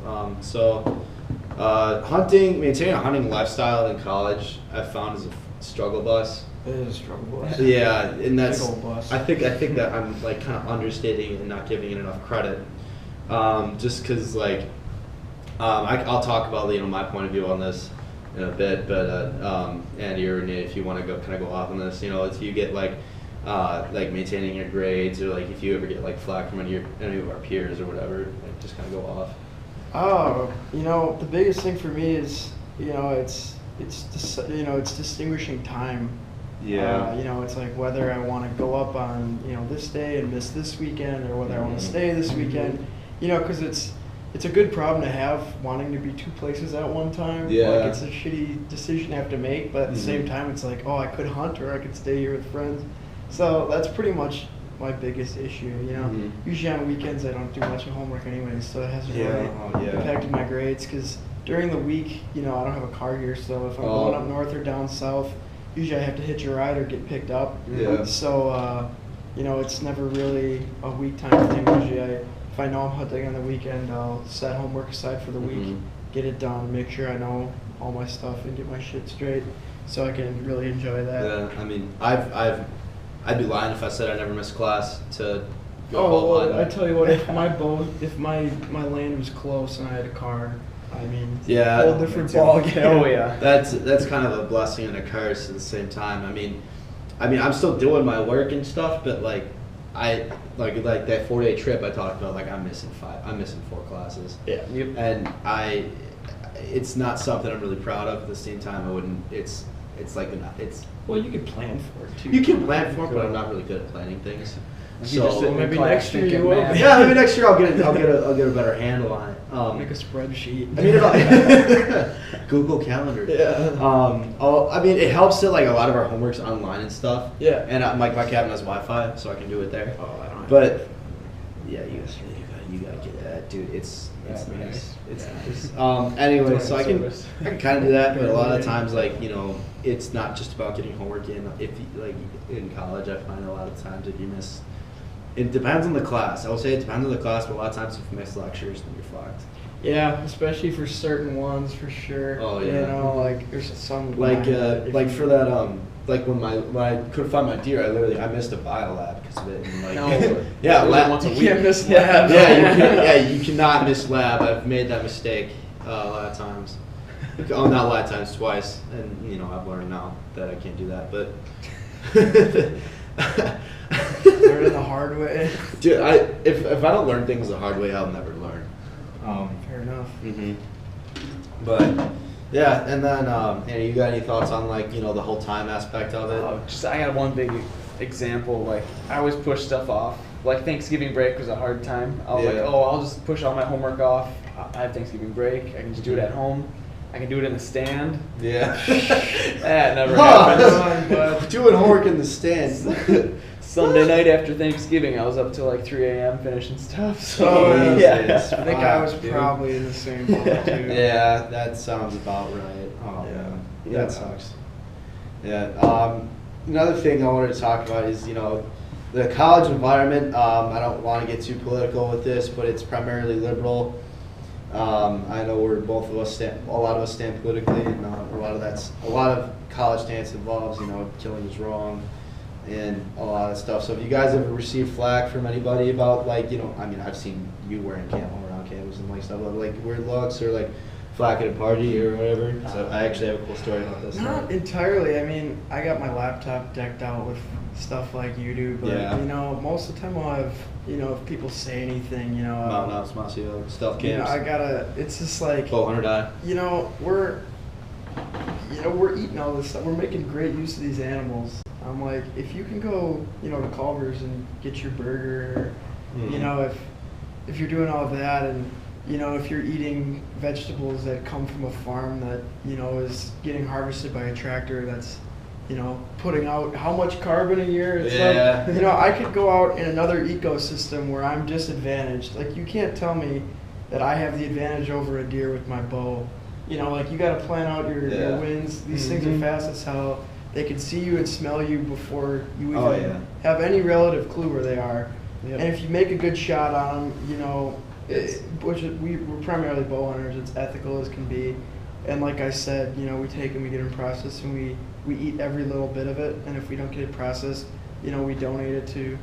A: Maintaining a hunting lifestyle in college, I've found is a struggle bus.
B: It is a struggle bus.
A: Yeah, and that's.
B: Big old bus.
A: I think that I'm like kind of understating and not giving it enough credit. Just because like, I'll talk about my point of view on this in a bit, but Andy or Nate, if you want to go off on this, if you get like maintaining your grades, or like if you ever get like flack from any of our peers or whatever, like just kind of go off.
B: Oh, the biggest thing for me is, it's distinguishing time. It's like whether I want to go up on, this day and miss this weekend, or whether I want to stay this weekend, because it's a good problem to have, wanting to be two places at one time.
A: Yeah.
B: Like, it's a shitty decision I have to make, but at the same time, it's like, oh, I could hunt or I could stay here with friends. So that's pretty much my biggest issue, Usually on weekends I don't do much of homework anyways, so it hasn't really impacted my grades, because during the week, I don't have a car here, so if I'm going up north or down south, usually I have to hitch a ride or get picked up.
A: Yeah.
B: So, it's never really a week time thing. Usually if I know I'm hunting on the weekend, I'll set homework aside for the week, get it done, make sure I know all my stuff and get my shit straight, so I can really enjoy that.
A: Yeah, I mean, I'd be lying if I said I never missed class to go
B: Oh,
A: hunting.
B: well, I tell you what, if my land was close and I had a car, I mean,
A: Yeah,
B: whole different
C: me too.
B: ball game.
C: Oh yeah.
A: That's kind of a blessing and a curse at the same time. I mean, I'm still doing my work and stuff, but like like that 4-day trip I talked about, like I'm missing 4 classes.
B: Yeah.
C: Yep.
A: And it's not something I'm really proud of. At the same time, I wouldn't. It's
B: Well, you could plan for it too.
A: you can plan for it, but I'm not really good at planning things.
C: You just sit
A: So
C: in
B: maybe
C: class
B: next year
C: thinking,
B: you will
C: man.
B: be.
A: yeah, maybe next year I'll get a better handle on it.
B: Make a spreadsheet.
A: I mean, Google Calendar.
B: Yeah.
A: It helps that like a lot of our homework's online and stuff.
B: Yeah.
A: And my cabin has Wi-Fi, so I can do it there.
B: Oh, I don't.
A: But yeah, you gotta get that, dude. It's
C: That'd be
A: nice.
C: nice.
A: It's
C: Yeah.
A: nice. Anyway, so I can
C: Service.
A: kind of do that, but a lot of times, like it's not just about getting homework in. If in college, I find a lot of times if you miss. It depends on the class. I will say it depends on the class, but a lot of times if you miss lectures, then you're fucked.
B: Yeah, especially for certain ones, for sure.
A: Oh, yeah.
B: Like there's some
A: Like
B: if
A: like
B: you-
A: for that like when I couldn't find my deer, I missed a bio lab because of it. And like,
B: No.
A: yeah,
C: Once
A: lab.
C: a
B: You
C: week.
B: can't miss
A: Yeah,
B: lab.
A: you cannot miss lab. I've made that mistake a lot of times. Oh, not a lot of times, twice. And I've learned now that I can't do that. But
B: Learn it the hard way.
A: dude, if I don't learn things the hard way, I'll never learn.
B: Fair enough.
A: But yeah, and then Andy, you got any thoughts on like the whole time aspect of it?
C: I got one big example. Like I always push stuff off. Like Thanksgiving break was a hard time. I was like,
A: Yeah.
C: I'll just push all my homework off. I have Thanksgiving break. I can just do it at home. I can do it in the stand.
A: Yeah.
C: That never
A: Huh.
C: happened.
A: But doing homework in the stand
C: Sunday night after Thanksgiving, I was up till like 3 a.m. finishing stuff. So
B: Oh,
C: yeah.
B: I think I was
A: Dude.
B: probably in the same boat too.
A: Yeah, that sounds about right. Oh,
B: Yeah.
A: man.
C: Yeah.
A: That sucks. Yeah. Another thing I wanted to talk about is, the college environment. I don't want to get too political with this, but it's primarily liberal. I know a lot of us stand politically, and a lot of college stance involves, killing is wrong, and a lot of stuff. So, have you guys ever received flack from anybody about I've seen you wearing camo around campus and like stuff, like weird looks or like flack at a party or whatever. So, I actually have a cool story about this.
B: Not entirely. I mean, I got my laptop decked out with stuff like you do, but
A: Yeah.
B: most of the time I'll have, if people say anything,
A: Mountain House, Masio, stealth camps,
B: it's just like,
A: bow hunter die.
B: we're eating all this stuff. We're making great use of these animals. I'm like, if you can go, to Culver's and get your burger, if you're doing all of that, and if you're eating vegetables that come from a farm that is getting harvested by a tractor that's putting out how much carbon a year? It's like, I could go out in another ecosystem where I'm disadvantaged. Like, you can't tell me that I have the advantage over a deer with my bow. You got to plan out your winds. These things are fast as hell. They can see you and smell you before you even have any relative clue where they are. Yep. And if you make a good shot on them, we're primarily bow hunters. It's ethical as can be. And like I said, we take them, we get them processed, and we eat every little bit of it. And if we don't get it processed, we donate it to,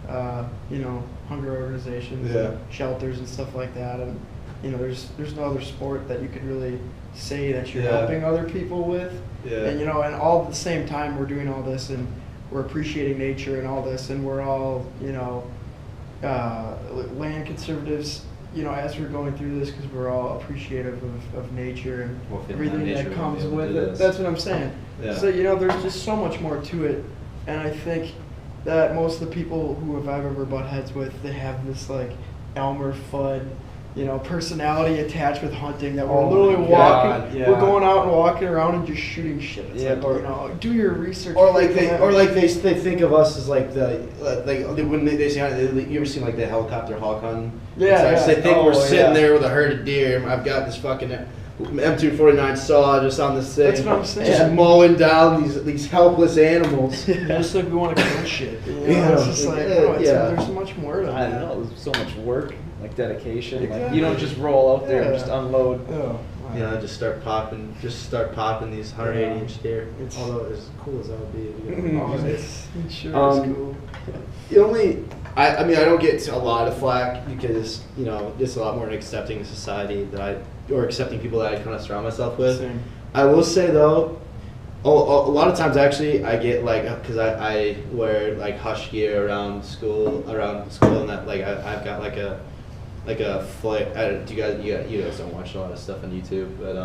B: hunger organizations, and shelters and stuff like that. And there's no other sport that you could really say that you're helping other people with.
A: Yeah.
B: And and all at the same time we're doing all this, and we're appreciating nature and all this, and we're all land conservatives. As we're going through this, because we're all appreciative of nature and everything that comes with it. That's what I'm saying.
A: Yeah.
B: So there's just so much more to it, and I think that most of the people I've ever butt heads with, they have this like Elmer Fudd, personality attached with hunting, that we're literally walking, we're going out and walking around and just shooting shit. It's do your research.
A: Or they think of us as like when they say, you ever seen like the helicopter hawk hunting? They think we're sitting there with a herd of deer, and I've got this fucking M249 saw just on the thing.
B: That's what I'm saying.
A: Just mowing down these helpless animals.
B: Just like we want to kill shit. It's just like, there's so much more to that.
C: I know, there's so much work, like dedication.
B: Exactly.
C: Like, you don't just roll out there and just unload.
A: Just start popping these 180-inch deer. Although as cool as that would be,
B: it sure is cool.
A: I don't get a lot of flack because it's a lot more an accepting society or accepting people that I kind of surround myself with.
B: Same.
A: I will say though, a lot of times actually I get like, because I wear like hush gear around school, and that like I've got like a flare. You guys don't watch a lot of stuff on YouTube, but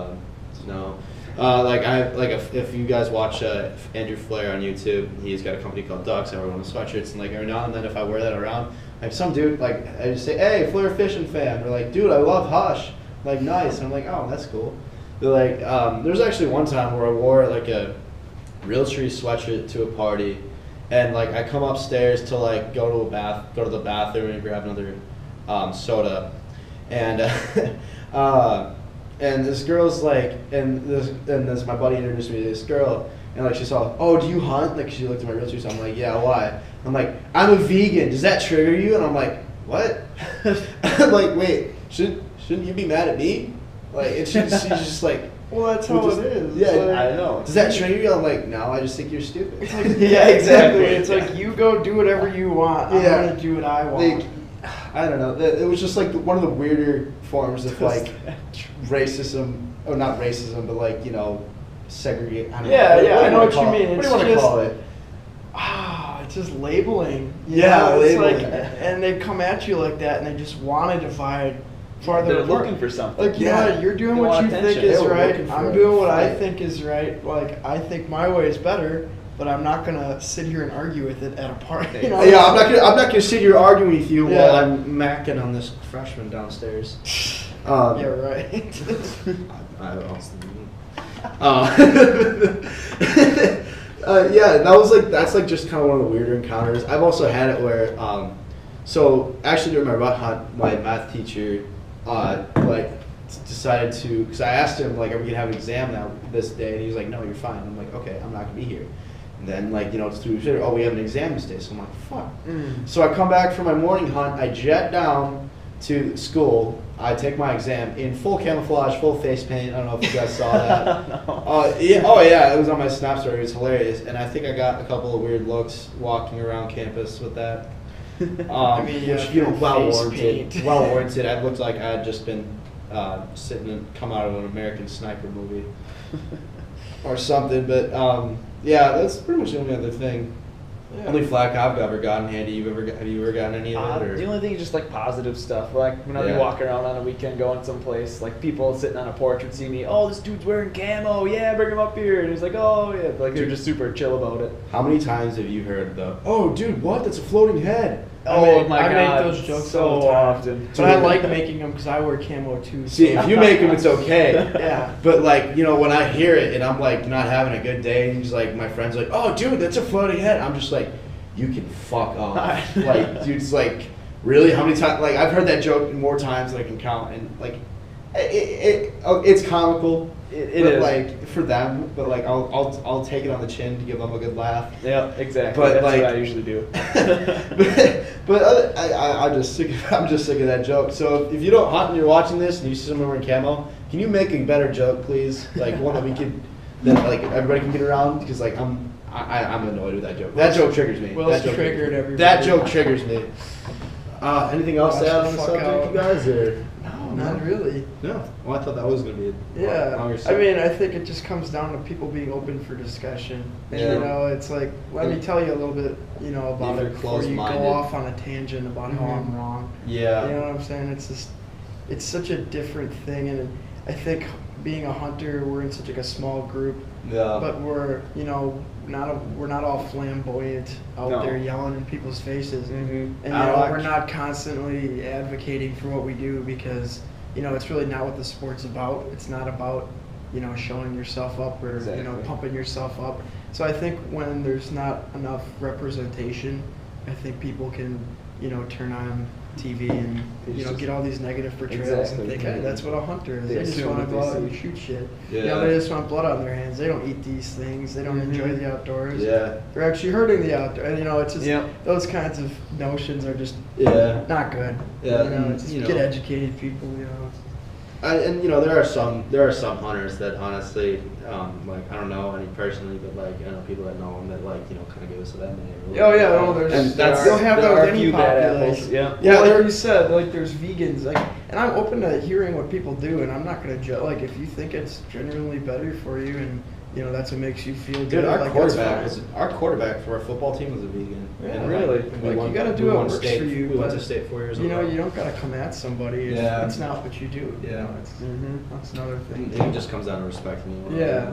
A: no. If you guys watch Andrew Flair on YouTube, he's got a company called Ducks. I wear one of the sweatshirts, and like every now and then, if I wear that around, like some dude, like I just say, "Hey, Flair fishing fan," or like, "Dude, I love Hush." Like, nice. And I'm like, "Oh, that's cool." But like, there's actually one time where I wore like a Realtree sweatshirt to a party, and like I come upstairs to like go to the bathroom and grab another soda, and and this girl's like, and this my buddy introduced me to this girl, and like she saw, "Oh, do you hunt?" Like she looked at my Realtree, so I'm like, "Yeah, why?" I'm like, "I'm a vegan. Does that trigger you?" And I'm like, "What?" I'm like, "Wait, shouldn't you be mad at me?" Like, and she's just like,
B: well, that's how it is.
A: Yeah,
B: like,
A: I know. Does that trigger you? I'm like, no, I just think you're stupid.
B: It's like, yeah, exactly. It's like, you go do whatever you want. I'm gonna do what I want.
A: Like, I don't know. It was just like one of the weirder forms of like racism, or not racism, but like segregate. I
B: know what you mean.
A: What do you want to call it?
B: It's just labeling.
A: Labeling.
B: Like, and they come at you like that, and they just want to divide farther
C: They're
B: apart.
C: looking for something.
B: Like, you're doing what you think is right. I'm doing what I think is right. Like, I think my way is better, but I'm not gonna sit here and argue with it at a party.
A: Yeah, I'm not gonna sit here arguing with you while I'm macking on this freshman downstairs.
B: Yeah, right.
A: Yeah, that's like just kind of one of the weirder encounters. I've also had it where, so actually during my rut hunt, my math teacher, decided to, because I asked him like, are we gonna have an exam now this day? And he was like, no, you're fine. I'm like, okay, I'm not gonna be here. And then it's 2 weeks later, oh, we have an exam this day. So I'm like, fuck. So I come back from my morning hunt. I jet down to school. I take my exam in full camouflage, full face paint. I don't know if you guys saw that.
C: No.
A: Yeah, it was on my Snap story. It was hilarious, and I think I got a couple of weird looks walking around campus with that. Well warranted. I looked like I had just been sitting and come out of an American Sniper movie or something. But yeah, that's pretty much the only other thing. Yeah. Only flat cop I've ever gotten. Handy, have you ever gotten any of it? Or?
C: The only thing is just like positive stuff. Like when I'd be walking around on a weekend going someplace, like people sitting on a porch would see me. Oh, this dude's wearing camo. Yeah, bring him up here. And he's like, oh yeah, like they're just super chill about it.
A: How many times have you heard oh dude, what? That's a floating head.
B: Oh my god, I make those jokes
C: so often.
B: But I like making them because I wear camo too.
A: See, if you make them, it's okay.
B: Yeah.
A: But when I hear it and I'm like not having a good day, and he's like, my friend's like, oh dude, that's a floating head. I'm just like, you can fuck off. Dude's like, really? How many times? Like, I've heard that joke more times than I can count, and it's comical.
C: It is
A: like for them, but like I'll take it on the chin to give them a good laugh.
C: Yeah, exactly.
A: But
C: that's
A: what
C: I usually do.
A: I'm just sick of that joke. So if you don't hunt and you're watching this and you see someone wearing camo, can you make a better joke, please? Like one that we could, that everybody can get around, because I'm annoyed with that joke. That joke triggers me.
B: Will's triggered everybody.
A: That joke triggers me. Anything else to add on the subject, you guys? Or?
B: No, not really.
A: No. Well, I thought that was going to be a longer
B: I mean, I think it just comes down to people being open for discussion. Yeah. It's like, let me tell you a little bit, about it before you go off on a tangent about how I'm wrong.
A: Yeah.
B: You know what I'm saying? It's such a different thing, and I think being a hunter, we're in such a small group.
A: Yeah.
B: But we're not all flamboyant out there yelling in people's faces, and we're not constantly advocating for what we do, because it's really not what the sport's about. It's not about showing yourself up or pumping yourself up. So I think when there's not enough representation, I think people can turn on TV and get all these negative portrayals and think, hey, that's what a hunter is. They just want to go out and shoot shit.
A: Yeah.
B: They just want blood on their hands. They don't eat these things. They don't enjoy the outdoors.
A: Yeah.
B: They're actually hurting the outdoors. And it's just those kinds of notions are just not good.
A: Yeah.
B: It's just get educated people.
A: And there are some hunters that honestly, I don't know any personally, but I know people that know them that kind of give us that name.
B: Oh yeah, they'll have those any population.
C: Yeah.
B: Yeah, like you said, there's vegans, and I'm open to hearing what people do, and I'm not gonna judge. If you think it's genuinely better for you, and that's what makes you feel good.
A: Dude, our quarterback for our football team was a vegan.
B: Yeah,
A: and
B: really. You got to do what works for you.
A: We went to state 4 years ago.
B: You don't got to come at somebody. It's not what you do.
A: Yeah.
B: That's another thing.
A: It just comes down to respecting you.
B: Yeah.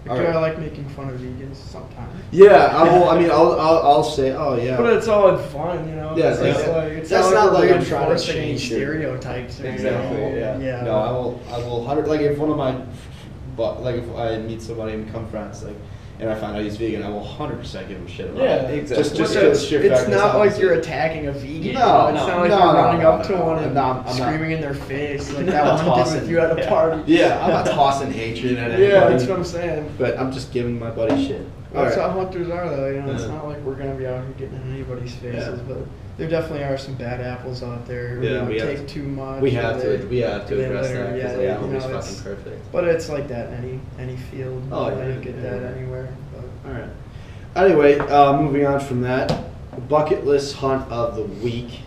B: I like making fun of vegans sometimes.
A: Yeah, I'll say, oh yeah.
B: But it's all in fun,
A: Yeah,
B: it's
A: that's not like I'm trying to
B: change
A: change
B: stereotypes.
A: Exactly. Yeah. No, I will 100. If one of my, if I meet somebody and become friends, and I find out he's vegan, I will 100% give him shit about it.
C: Yeah, exactly.
B: It's not like you're attacking a vegan.
A: No,
B: it's not like you're running up to one and screaming in their face like that one did with you at a party.
A: Yeah, I'm not tossing hatred at anybody.
B: Yeah, that's what I'm saying.
A: But I'm just giving my buddy shit.
B: That's how hunters are, though. It's not like we're gonna be out here getting in anybody's faces, but there definitely are some bad apples out there who take too much.
A: We have to address that because nobody's fucking perfect.
B: But it's like that in any field.
A: Oh,
B: you get that anywhere.
A: All right. Anyway, moving on from that, bucket list hunt of the week.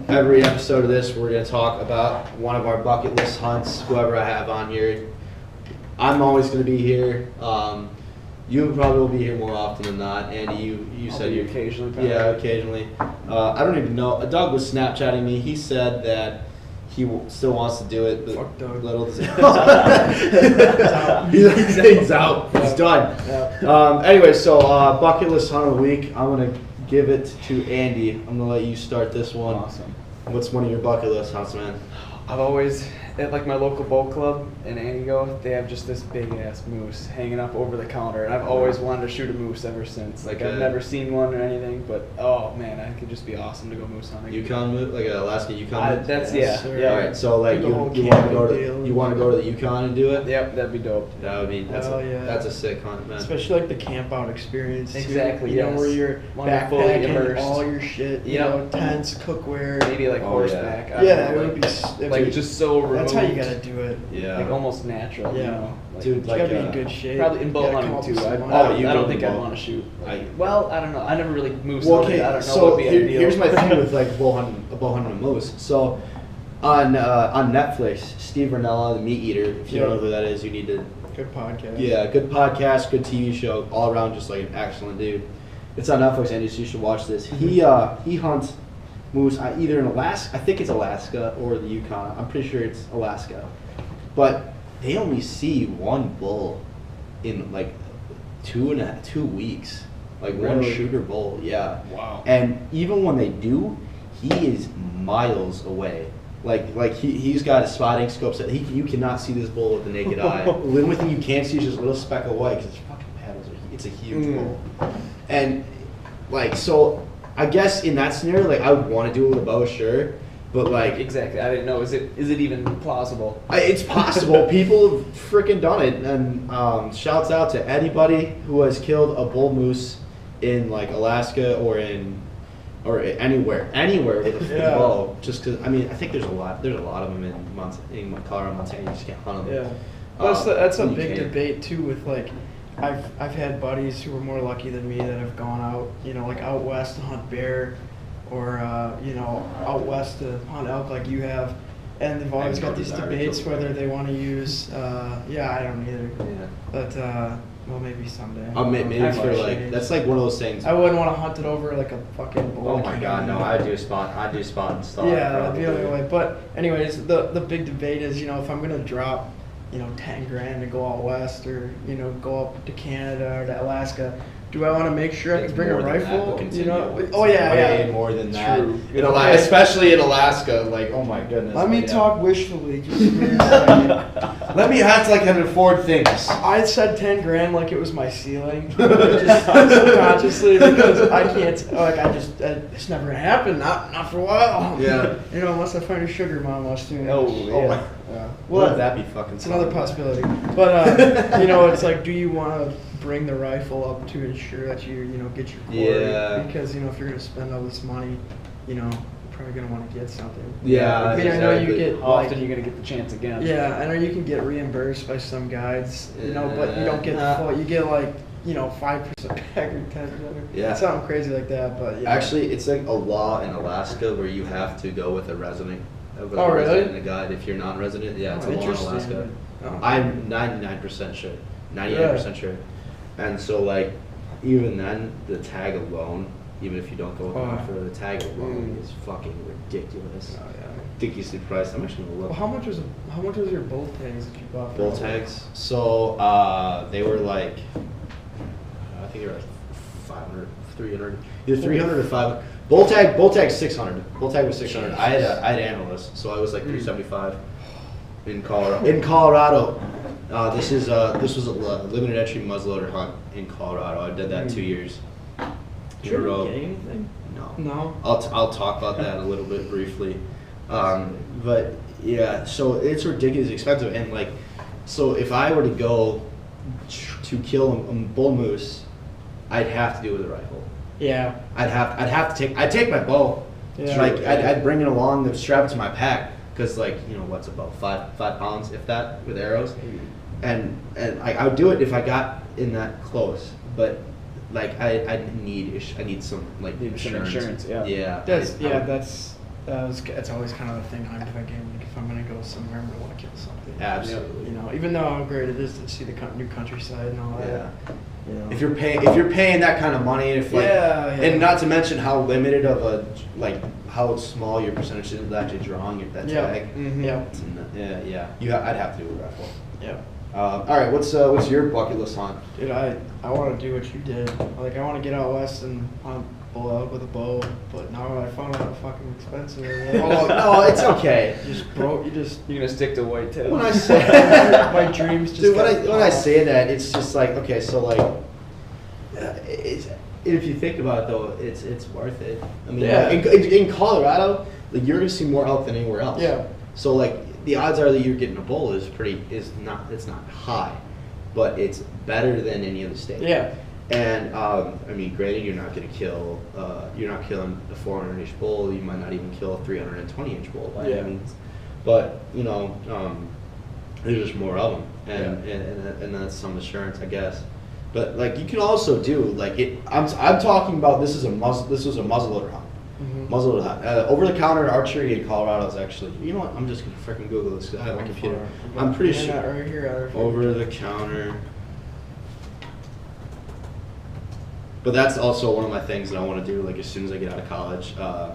A: Every episode of this, we're going to talk about one of our bucket list hunts, whoever I have on here. I'm always going to be here. You probably will be here more often than not. Andy, you said you
C: occasionally.
A: Yeah, occasionally. I don't even know. Doug was Snapchatting me. He said that he still wants to do it, but
B: fuck Doug.
A: He's out. He's done. Yeah. Anyway, so bucket list hunt of the week. I'm gonna give it to Andy. I'm gonna let you start this one.
C: Awesome.
A: What's one of your bucket list hunts, man?
C: I've always at like my local boat club in Antigo, they have just this big ass moose hanging up over the counter, and I've always wanted to shoot a moose ever since. Like I've never seen one or anything, but oh man, it could just be awesome to go moose hunting.
A: Yukon moose, like an Alaska Yukon moose.
C: That's
B: Yes,
C: yeah.
B: sir.
C: Yeah.
A: All right, so like
B: The
A: you
B: whole
A: want to
B: camping
A: go to
B: deal.
A: you want to go to the Yukon and do it.
C: Yep, that'd be dope.
A: That would be that's
B: yeah.
A: a sick hunt, man.
B: Especially like the camp out experience. Too.
C: Exactly,
B: You know,
C: yes.
B: where you're
C: When you're fully
B: backpacking
C: immersed.
B: all your shit. You
C: Yep.
B: know, tents, cookware.
C: Maybe like
A: Oh,
C: horseback. I
B: Yeah,
C: don't
B: it
C: know,
B: would
C: like,
B: be
C: like just so removed.
B: That's how you gotta do it.
A: Yeah.
C: Like almost natural.
B: Yeah.
C: You know? Like,
A: Dude,
B: You
A: like,
B: gotta be in good shape.
C: probably in
B: You
C: bow
B: gotta
C: hunting
B: come up
C: too.
B: with
C: I,
B: some
C: I,
B: money.
A: you
C: I
A: go
C: don't think
A: to
C: I'd
A: bow.
C: want to shoot.
A: I-
C: Well, I don't know. I never really moose
A: Well,
C: hunted.
A: okay,
C: I don't know
A: so
C: what would be ideal.
A: here's my thing with like bow hunting and moose. So on Netflix, Steve Ranella, the meat eater. If you don't know who that is, you need to.
B: Good podcast.
A: Yeah, good podcast, good TV show, all around just like an excellent dude. It's on Netflix, Andy, so you should watch this. He hunts moose either in Alaska, I think it's Alaska, or the Yukon. I'm pretty sure it's Alaska. But they only see one bull in like 2 weeks. Like one
B: Really?
A: shooter bull, yeah.
C: Wow.
A: And even when they do, he is miles away. Like he's got a spotting scope set. You cannot see this bull with the naked eye. The only thing you can see is just a little speck of white because its fucking paddles it's a huge bull. And like so, I guess in that scenario, like I would want to do it with a bow, sure, but like
C: Exactly. I didn't know. Is it even plausible?
A: it's possible. People have freaking done it. And shouts out to anybody who has killed a bull moose in like Alaska or anywhere with a
B: Yeah.
A: bow. Just because I mean I think there's a lot of them in Colorado, Montana. You just can't hunt them.
B: Yeah. That's a
A: you
B: big
A: can't.
B: debate too. With like, I've had buddies who are more lucky than me that have gone out, you know, like out west to hunt bear, or you know, out west to hunt elk like you have, and they've always
A: no
B: got these
A: desire to
B: debates
A: kill
B: whether
A: bear.
B: they want to use. Yeah, I don't either.
A: Yeah.
B: But well, maybe someday.
A: Maybe it's for like
B: Change.
A: that's like one of those things.
B: I wouldn't want to hunt it over like a fucking bull.
A: Oh my god, no! I do spot and stop.
B: Yeah, that'd be the only way. But anyways, the big debate is, you know, if I'm gonna drop, you know, 10 grand to go out west, or you know, go up to Canada or to Alaska, do I want to make sure I can bring a rifle? You know? Oh yeah,
A: Way
B: yeah.
A: more than that.
C: True.
A: In Alaska, especially in Alaska, like oh my goodness.
B: Let me
A: yeah.
B: talk wishfully. Just for a second.
A: Let me act like I can afford things.
B: I said 10 grand like it was my ceiling, just subconsciously, because I can't. Like it's never gonna happen. Not for a while.
A: Yeah.
B: You know, unless I find a sugar mama soon.
C: Oh,
A: Oh my.
B: Yeah.
A: Wouldn't that be fucking?
B: It's another
A: fun?
B: possibility. But you know, it's like, do you want to bring the rifle up to ensure that you know get your quarry?
A: Yeah.
B: Because you know, if you're gonna spend all this money, you know, you're probably gonna want to get something.
A: Yeah.
B: I mean, I know you
A: exactly.
B: get
C: How
B: like,
C: often are you gonna get the chance again?
B: yeah, I know you can get reimbursed by some guides, you know, but you don't get
A: Yeah.
B: the full. You get like, you know, 5% back or 10%.
A: Yeah.
B: Something crazy like that. But yeah.
A: Actually, it's like a law in Alaska where you have to go with a resident. With
B: Oh,
A: a
B: really?
A: resident and a guide. If you're non-resident, yeah, it's a law in
B: Interesting.
A: Alaska.
B: Oh.
A: I'm 99% sure. 99% sure. And so like, even then, the tag alone, even if you don't go with an
B: Oh.
A: offer, the tag alone is fucking ridiculous.
B: Oh, yeah.
A: Ridiculously priced. I'm actually gonna look.
B: Well, how much was your bull tags that you bought? For
A: Bull
B: all
A: tags. So they were like, I think they were like 500, 300, either 300 or 500. Bull tag 600. Bull tag was 600. I had analysts, so I was like 375 in Colorado. In Colorado, this was a limited entry muzzleloader hunt in Colorado. I did that 2 years.
B: Did you ever get anything?
A: No.
B: No.
A: I'll talk about that a little bit briefly. But yeah, so it's ridiculously expensive, and like, so if I were to go to kill a bull moose, I'd have to do it with a rifle.
B: Yeah.
A: I'd take my bow.
B: Yeah.
A: Like I'd bring it along, the strap it to my pack, because like, you know, what's about 5 pounds, if that, with arrows, and I would do it if I got in that close, but like I need some like
C: Need some
A: insurance.
C: insurance, yeah.
A: Yeah.
B: That's always kind of the thing I'm thinking. Like, if I'm gonna go somewhere, I'm gonna want to kill something.
A: Absolutely.
B: You know, even though how great it is to see the new countryside and all that.
A: Yeah.
B: You know.
A: If you're paying that kind of money, if like,
B: Yeah, yeah.
A: and not to mention how limited of a, like, how small your percentage is actually drawing that
B: Yeah.
A: tag.
B: Mhm. Yeah.
A: I'd have to do a rifle.
B: Yeah.
A: All right, what's your bucket list hunt?
B: Dude, I want to do what you did. Like, I want to get out west and hunt bull elk with a bow, but now I found out how fucking expensive it
A: Oh,
B: was.
A: no, it's okay.
B: You just broke. You just.
C: You're gonna stick to whitetail.
A: When I say
B: My dreams just.
A: dude,
B: got
A: when I
B: off.
A: say that, it's just like, okay, so like, it's, if you think about it though, it's worth it. I mean,
B: Yeah.
A: in Colorado, like you're gonna see more elk than anywhere else.
B: Yeah.
A: So like the odds are that you're getting a bull it's not high, but it's better than any other state.
B: Yeah.
A: And I mean, granted, you're not killing a 400-inch bull. You might not even kill a 320-inch bull by
B: Yeah.
A: any means. But you know, there's just more of them, and that's some assurance, I guess. But like you can also do like it. I'm talking about this was a muzzleloader hunt.
B: Mhm.
A: Muzzleloader hunt. Over-the-counter archery in Colorado is actually. You know what? I'm just gonna freaking Google this because I have my computer. I'm pretty sure.
B: Right here.
A: Over-the-counter. But that's also one of my things that I want to do. Like as soon as I get out of college, I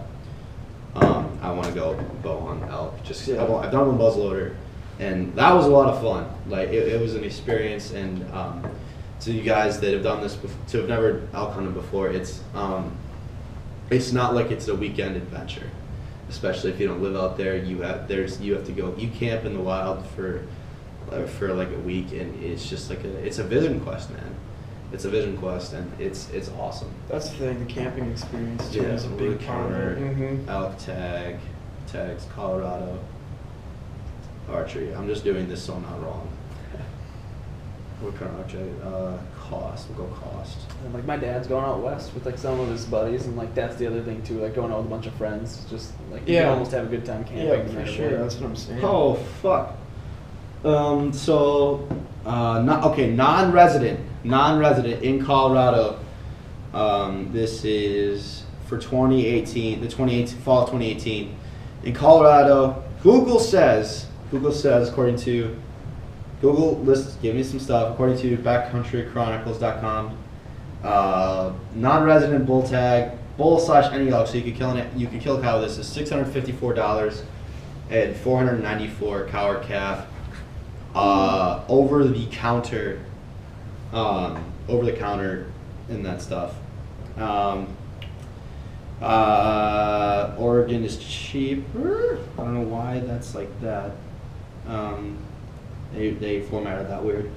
A: want to go bow on elk. Just
B: Yeah.
A: I've done one muzzleloader, and that was a lot of fun. Like it was an experience, and to you guys that have done this, to have never elk hunted before, it's not like it's a weekend adventure. Especially if you don't live out there, you have to go. You camp in the wild for like a week, and it's just like it's a vision quest, man. It's a vision quest, and it's awesome.
B: That's the thing. The camping experience too is a big part of it.
A: Over-the-counter, elk tags, Colorado, archery. I'm just doing this so I'm not wrong. What kind of archery? Cost. We'll go cost.
C: And, like my dad's going out west with like some of his buddies, and like that's the other thing too. Like going out with a bunch of friends, just like you
B: Yeah.
C: can almost have a good time camping.
B: Yeah,
C: no
B: for
C: matter
B: sure.
C: what.
B: That's what I'm saying.
A: Oh fuck. Non-resident in Colorado. This is for 2018, fall of 2018. In Colorado, Google says according to Google lists, give me some stuff. According to backcountrychronicles.com, non-resident bull tag, bull/any elk, so you could kill a cow with this is $654 and 494 cow or calf. Over the counter and that stuff. Oregon is cheaper. I don't know why that's like that. They formatted that weird.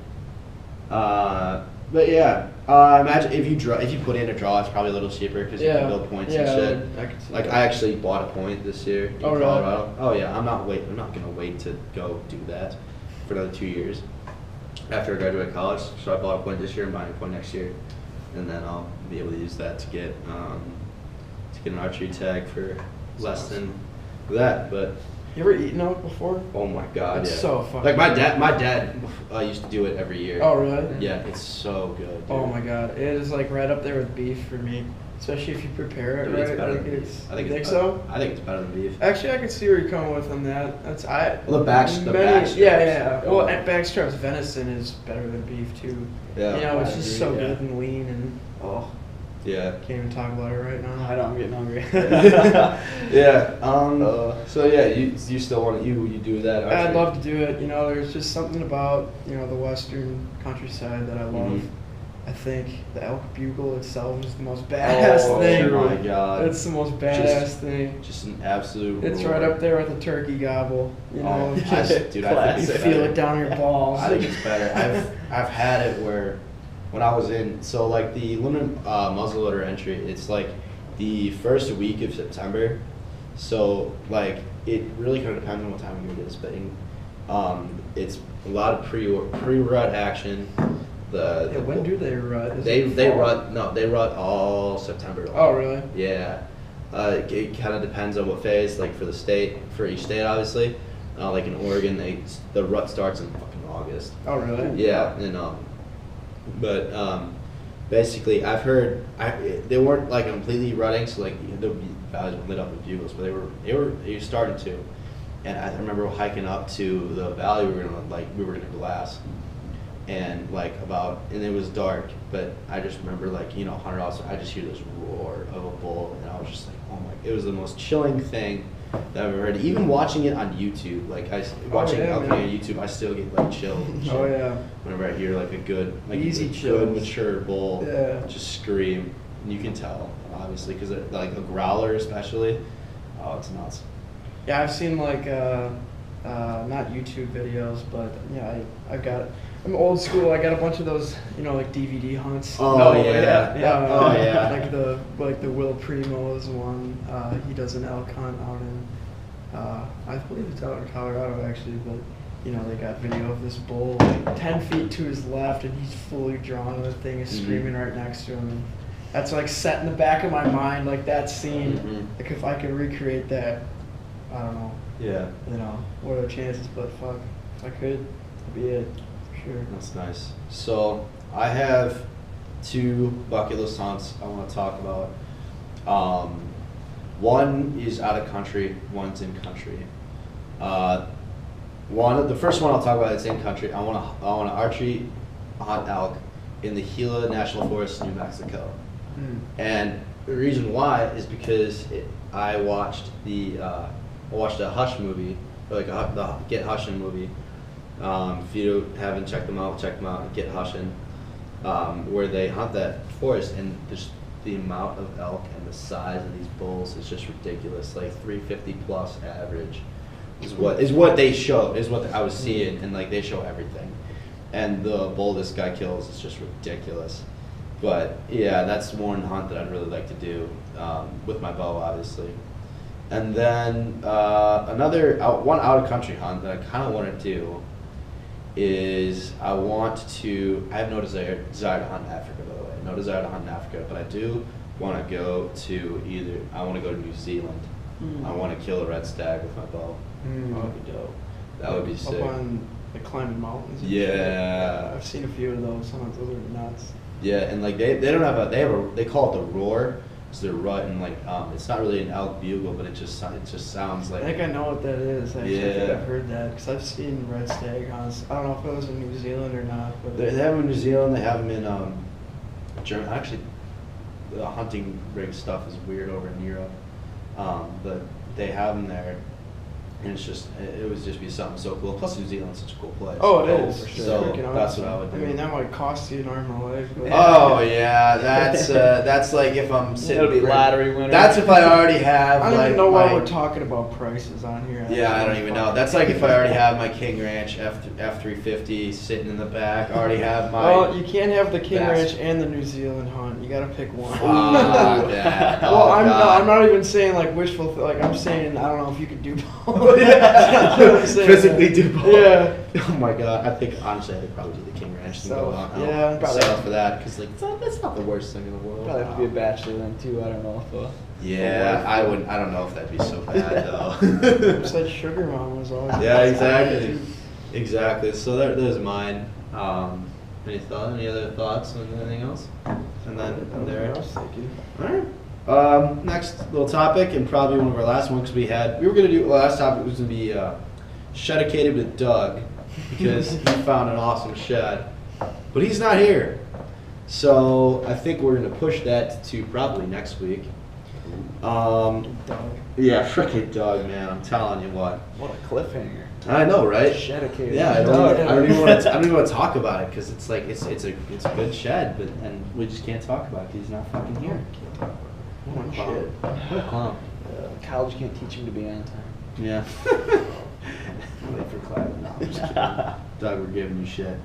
A: But yeah, imagine if you put in a draw, it's probably a little cheaper because you can build points and shit.
B: I could see
A: Like
B: that.
A: I actually bought a point this year in
B: Oh, really?
A: Colorado. Oh yeah, I'm not gonna wait to go do that for another 2 years after I graduate college. So I bought a point this year and buying a point next year, and then I'll be able to use that to get an archery tag for less than that. But
B: You ever eaten elk before?
A: oh my god,
B: It's
A: yeah.
B: so fucking
A: like my dad used to do it every year.
B: Oh, really?
A: Yeah, it's so good. Dude.
B: Oh my god, it is like right up there with beef for me, especially if you prepare it
A: Dude,
B: right.
A: it's better
B: Like
A: than beef.
B: it's,
A: I think
B: you
A: it's
B: think
A: better.
B: so?
A: I think it's better than beef.
B: Actually, I can see where you're coming with on that. That's
A: Well, the back straps.
B: Yeah.
A: Oh.
B: Well, at back straps, venison is better than beef too.
A: Yeah.
B: You know, it's
C: I
B: just
C: agree,
B: so
C: yeah.
B: good and lean and
A: Yeah.
B: can't even talk about it right now.
C: I know I'm getting hungry.
A: Yeah. So yeah, you still want you do that?
B: I'd
A: archery?
B: love to do it. You know, there's just something about the western countryside that I love.
A: Mhm.
B: I think the elk bugle itself is the most badass
A: Oh
B: thing.
A: my god.
B: It's the most badass thing.
A: Just an absolute.
B: It's
A: roar.
B: right up there with the turkey gobble. You know,
A: Oh,
B: just
A: dude,
B: you
A: I think it's
B: feel
A: better.
B: it down your balls.
A: I think it's better. I've had it where when I was in like the limited muzzleloader entry, it's like the first week of September. So like it really kind of depends on what time of year it is, but it's a lot of pre-rut action.
B: When do they rut? Is
A: They
B: it fall?
A: they rut all September.
B: Oh, really?
A: Yeah. It kind of depends on what phase. Like for each state, obviously. Like in Oregon, the rut starts in fucking August.
B: Oh, really?
A: Yeah, and basically, I've heard they weren't like completely rutting, so like the valleys were lit up with bugles, but they were starting to. And I remember hiking up to the valley we were gonna glass, and it was dark, but I just remember 100 also I just hear this roar of a bull, and I was just like, oh my! It was the most chilling thing that I've ever heard. Even watching it on YouTube, watching elk
B: man.
A: on YouTube, I still get chills. and shit
B: Oh, yeah.
A: Whenever I hear a good,
B: Easy
A: good
B: chills.
A: mature bull
B: Yeah.
A: just scream, and you can tell. obviously, because like a growler especially. Oh, it's nuts.
B: Yeah, I've seen like not YouTube videos, but yeah, I'm old school. I got a bunch of those, like DVD hunts.
A: Oh yeah. Oh yeah.
B: Like the Will Primo's one. He does an elk hunt out in, I believe it's out in Colorado actually, but they got video of this bull like 10 feet to his left, and he's fully drawn, and the thing is screaming right next to him. And that's like set in the back of my mind, like that scene. Like if I could recreate that, I don't know.
A: Yeah.
B: What are the chances? But fuck, if I could, that'd be it. For sure.
A: That's nice. So I have 2 bucket list hunts I want to talk about. One is out of country, one's in country. The first one I'll talk about is in country. I want to archery hunt elk in the Gila National Forest, New Mexico. And the reason why is because I watched a Hush movie, or like the Get Hushin' movie. If you haven't checked them out, check them out. Get Hushin', where they hunt that forest, and just the amount of elk and the size of these bulls is just ridiculous. Like 350 plus average is what they show, is what I was seeing, and like they show everything. And the bull this guy kills is just ridiculous. But yeah, that's one hunt that I'd really like to do with my bow, obviously. And then one out of country hunt that I kind of want to do is I have no desire to hunt in Africa, by the way. No desire to hunt in Africa, but I do want to go to I want to go to New Zealand. I want to kill a red stag with my bow. That would be dope. That would be sick.
B: Up on the climbing mountains.
A: Yeah.
B: I've seen a few of those. Some of those are nuts.
A: Yeah, and like they call it the roar. It's their rut, and like it's not really an elk bugle, but it just sounds like.
B: I think I know what that is. Actually.
A: Yeah.
B: I think I've heard that because I've seen red stag hunts. I don't know if it was in New Zealand or not, but
A: they have them in New Zealand. They have them in Germany. Actually, the hunting rig stuff is weird over in Europe, but they have them there. And it would just be something so cool. Plus, New Zealand's such a cool place.
B: Oh, it is. For sure.
A: So
B: Freaking
A: that's
B: awesome.
A: what I would do.
B: I mean, that might cost you an arm and a leg. But
A: Oh yeah, that's like if I'm sitting.
C: It'll be lottery winner.
A: That's if I already have.
B: I don't
A: like,
B: even know why we're talking about prices on here.
A: Yeah, I don't even know. That's like if I already have my King Ranch F350 sitting in the back. I already have my.
B: Well, you can't have the King
A: Best.
B: Ranch and the New Zealand hunt. You gotta pick one.
A: Dad.
B: Well,
A: Oh,
B: I'm
A: God.
B: not even saying like wishful. Like I'm saying I don't know if you could do both.
A: Physically do both.
B: Yeah.
A: Oh my God. I think honestly, I could probably do the King Ranch and go out.
B: Yeah,
C: probably.
A: Settle for that because like that's not the worst thing in the world.
C: Probably have to be a bachelor then too. I don't know if.
A: Yeah, I wouldn't. I don't know if that'd be so bad though.
B: It's like sugar mom was always.
A: Yeah, exactly. Exactly. So there's mine. Any other thoughts on anything else? And then there.
B: Thank you.
A: All right. Next little topic, and probably one of our last ones, because we were gonna do last topic was gonna be shedicated with Doug because he found an awesome shed, but he's not here. So I think we're gonna push that to probably next week.
B: Doug.
A: Yeah, frickin' Doug, man. I'm telling you what.
C: What a cliffhanger.
A: I know, right?
C: Shedicated.
A: Yeah, I
C: Doug.
A: don't even want to talk about it because it's like it's a good shed, and we just can't talk about it because he's not fucking here.
B: What a
A: Shit.
B: clown.
A: What a clown.
C: College can't teach him to be on time.
A: Yeah. Wait for class. No, I'm just kidding. Doug, we're giving you shit.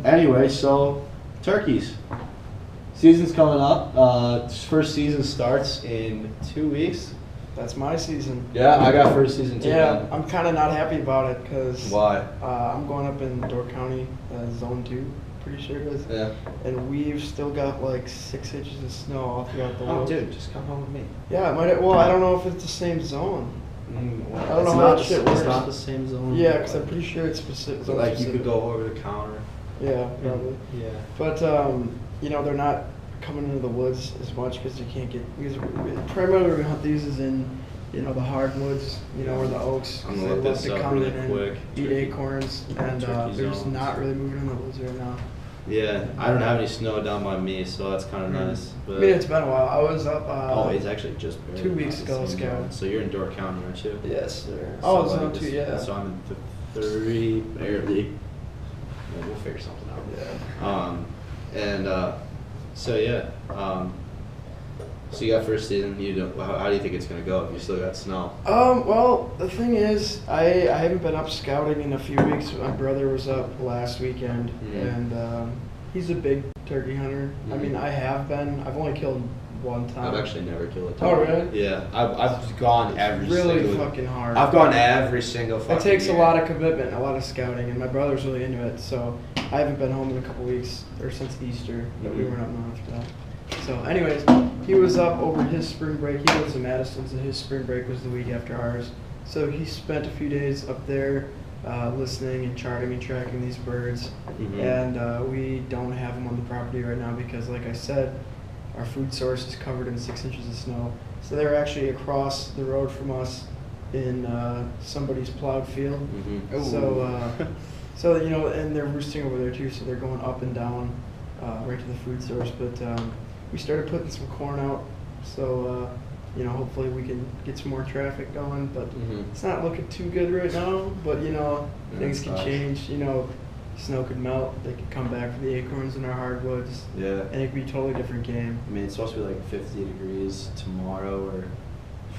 A: Anyway, so turkeys. Season's coming up. First season starts in 2 weeks.
B: That's my season.
A: Yeah, I got first season too.
B: Yeah,
A: man.
B: I'm kind of not happy about it because
A: Why?
B: I'm going up in Door County, Zone 2, pretty sure it is.
A: Yeah.
B: And we've still got like 6 inches of snow all throughout the
A: Oh,
B: woods.
A: dude, just come home with me.
B: Yeah, it might. Well, I don't know if it's the same zone. I don't know how that shit
A: It's
B: works.
A: not the same zone.
B: Yeah, because I'm pretty sure it's specific.
A: So like you could go over the counter.
B: Yeah, probably.
A: Yeah.
B: But they're not coming into the woods as much because you can't get. Because primarily we hunt these is in, the hardwoods, or the oaks. 'Cause
A: I'm
B: they
A: gonna look
B: love
A: this
B: to
A: up
B: come
A: really
B: in and
A: quick.
B: eat
A: Turkey-
B: acorns, and
A: turkey
B: they're just
A: zones.
B: not really moving in the woods right now.
A: Yeah, I don't have any snow down by me, so that's kind of nice.
B: I
A: But
B: mean, it's been a while. I was up.
A: oh, it's actually just barely
B: 2 weeks
A: not the
B: ago,
A: same
B: Scout.
A: zone. So you're in Door County, aren't you?
B: Yes, sir.
A: So
B: Oh, it's
A: I
B: zone
A: just-
B: 2, yeah.
A: So I'm in 3, barely. Yeah, we'll figure something out.
B: Yeah.
A: So yeah, So you got first season. You don't. How do you think it's gonna go if you still got snow?
B: Well, the thing is, I haven't been up scouting in a few weeks. My brother was up last weekend, and he's a big turkey hunter. I mean, I have been. I've only killed one time.
A: I've actually never killed a turkey.
B: Oh, really?
A: Yeah, I've gone every
B: really
A: single.
B: fucking hard.
A: I've gone every single fucking
B: It takes
A: year.
B: a lot of commitment, a lot of scouting, and my brother's really into it. So I haven't been home in a couple weeks, or since Easter, that we weren't up north. So, anyways, he was up over his spring break. He lives in Madison, so his spring break was the week after ours. So he spent a few days up there listening and charting and tracking these birds. And we don't have them on the property right now because, like I said, our food source is covered in 6 inches of snow. So they're actually across the road from us in somebody's plowed field. So you know, and they're roosting over there too. So they're going up and down right to the food source. But we started putting some corn out. So you know, hopefully we can get some more traffic going. But it's not looking too good right now. But you know, things can change. You know, snow could melt. They could come back for the acorns in our hardwoods.
A: Yeah.
B: And it could be a totally different game.
A: I mean, it's supposed to be like 50 degrees tomorrow or